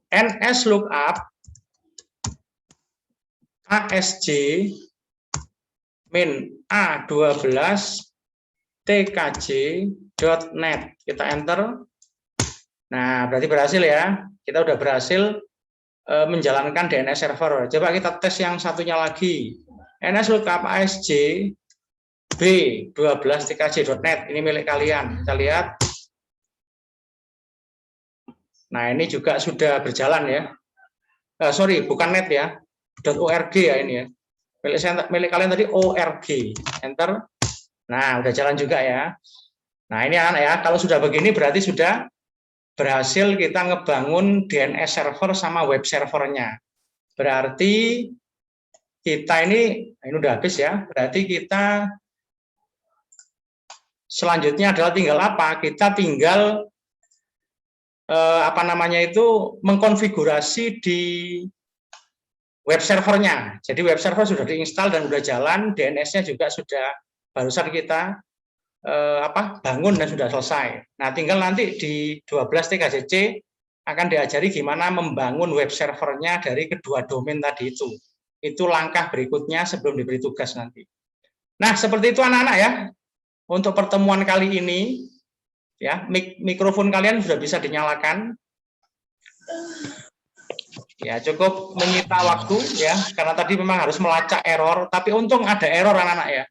nslookup asj min a12 tkj.net. Kita enter. Nah, berarti berhasil ya. Kita udah berhasil menjalankan DNS server. Coba kita tes yang satunya lagi. nslookup asj b12 tkj.net. Ini milik kalian. Kita lihat. Nah, ini juga sudah berjalan ya. Sorry, bukan net ya. .org ya ini ya. Milik kalian tadi org. Enter. Nah, udah jalan juga ya. Nah, ini anak ya, kalau sudah begini berarti sudah berhasil kita ngebangun DNS server sama web servernya. Berarti kita ini udah habis ya. Berarti kita selanjutnya adalah tinggal apa? Kita tinggal mengkonfigurasi di web servernya. Jadi web server sudah diinstal dan sudah jalan, DNS-nya juga sudah barusan kita bangun dan sudah selesai. Nah, tinggal nanti di 12 TKJC akan diajari gimana membangun web servernya dari kedua domain tadi itu. Itu langkah berikutnya sebelum diberi tugas nanti. Nah, seperti itu anak-anak ya. Untuk pertemuan kali ini, ya mikrofon kalian sudah bisa dinyalakan. Ya, cukup menyita waktu ya, karena tadi memang harus melacak error, tapi untung ada error anak-anak ya.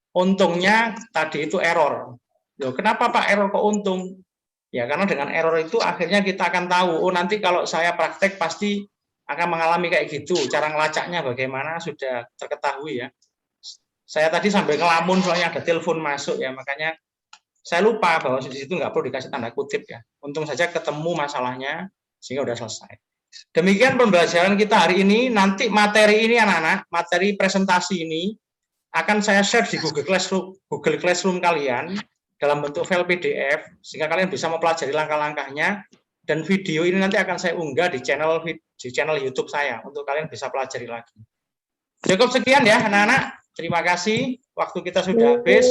Untungnya tadi itu error. Loh, kenapa Pak error kok untung? Ya, karena dengan error itu akhirnya kita akan tahu, oh nanti kalau saya praktek pasti akan mengalami kayak gitu. Cara ngelacaknya bagaimana sudah terketahui ya. Saya tadi sampai ngelamun soalnya ada telepon masuk ya, makanya saya lupa bahwa di situ nggak perlu dikasih tanda kutip ya. Untung saja ketemu masalahnya sehingga udah selesai. Demikian pembelajaran kita hari ini. Nanti materi ini anak-anak, materi presentasi ini akan saya share di Google Classroom kalian dalam bentuk file PDF sehingga kalian bisa mempelajari langkah-langkahnya, dan video ini nanti akan saya unggah di channel YouTube saya untuk kalian bisa pelajari lagi. Cukup sekian ya anak-anak. Terima kasih. Waktu kita sudah habis.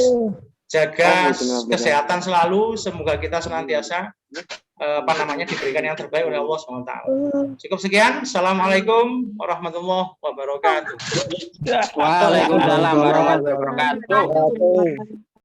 Jaga kesehatan selalu. Semoga kita senantiasa diberikan yang terbaik oleh Allah SWT. Cukup sekian. Assalamualaikum warahmatullahi wabarakatuh. Waalaikumsalam warahmatullahi wabarakatuh.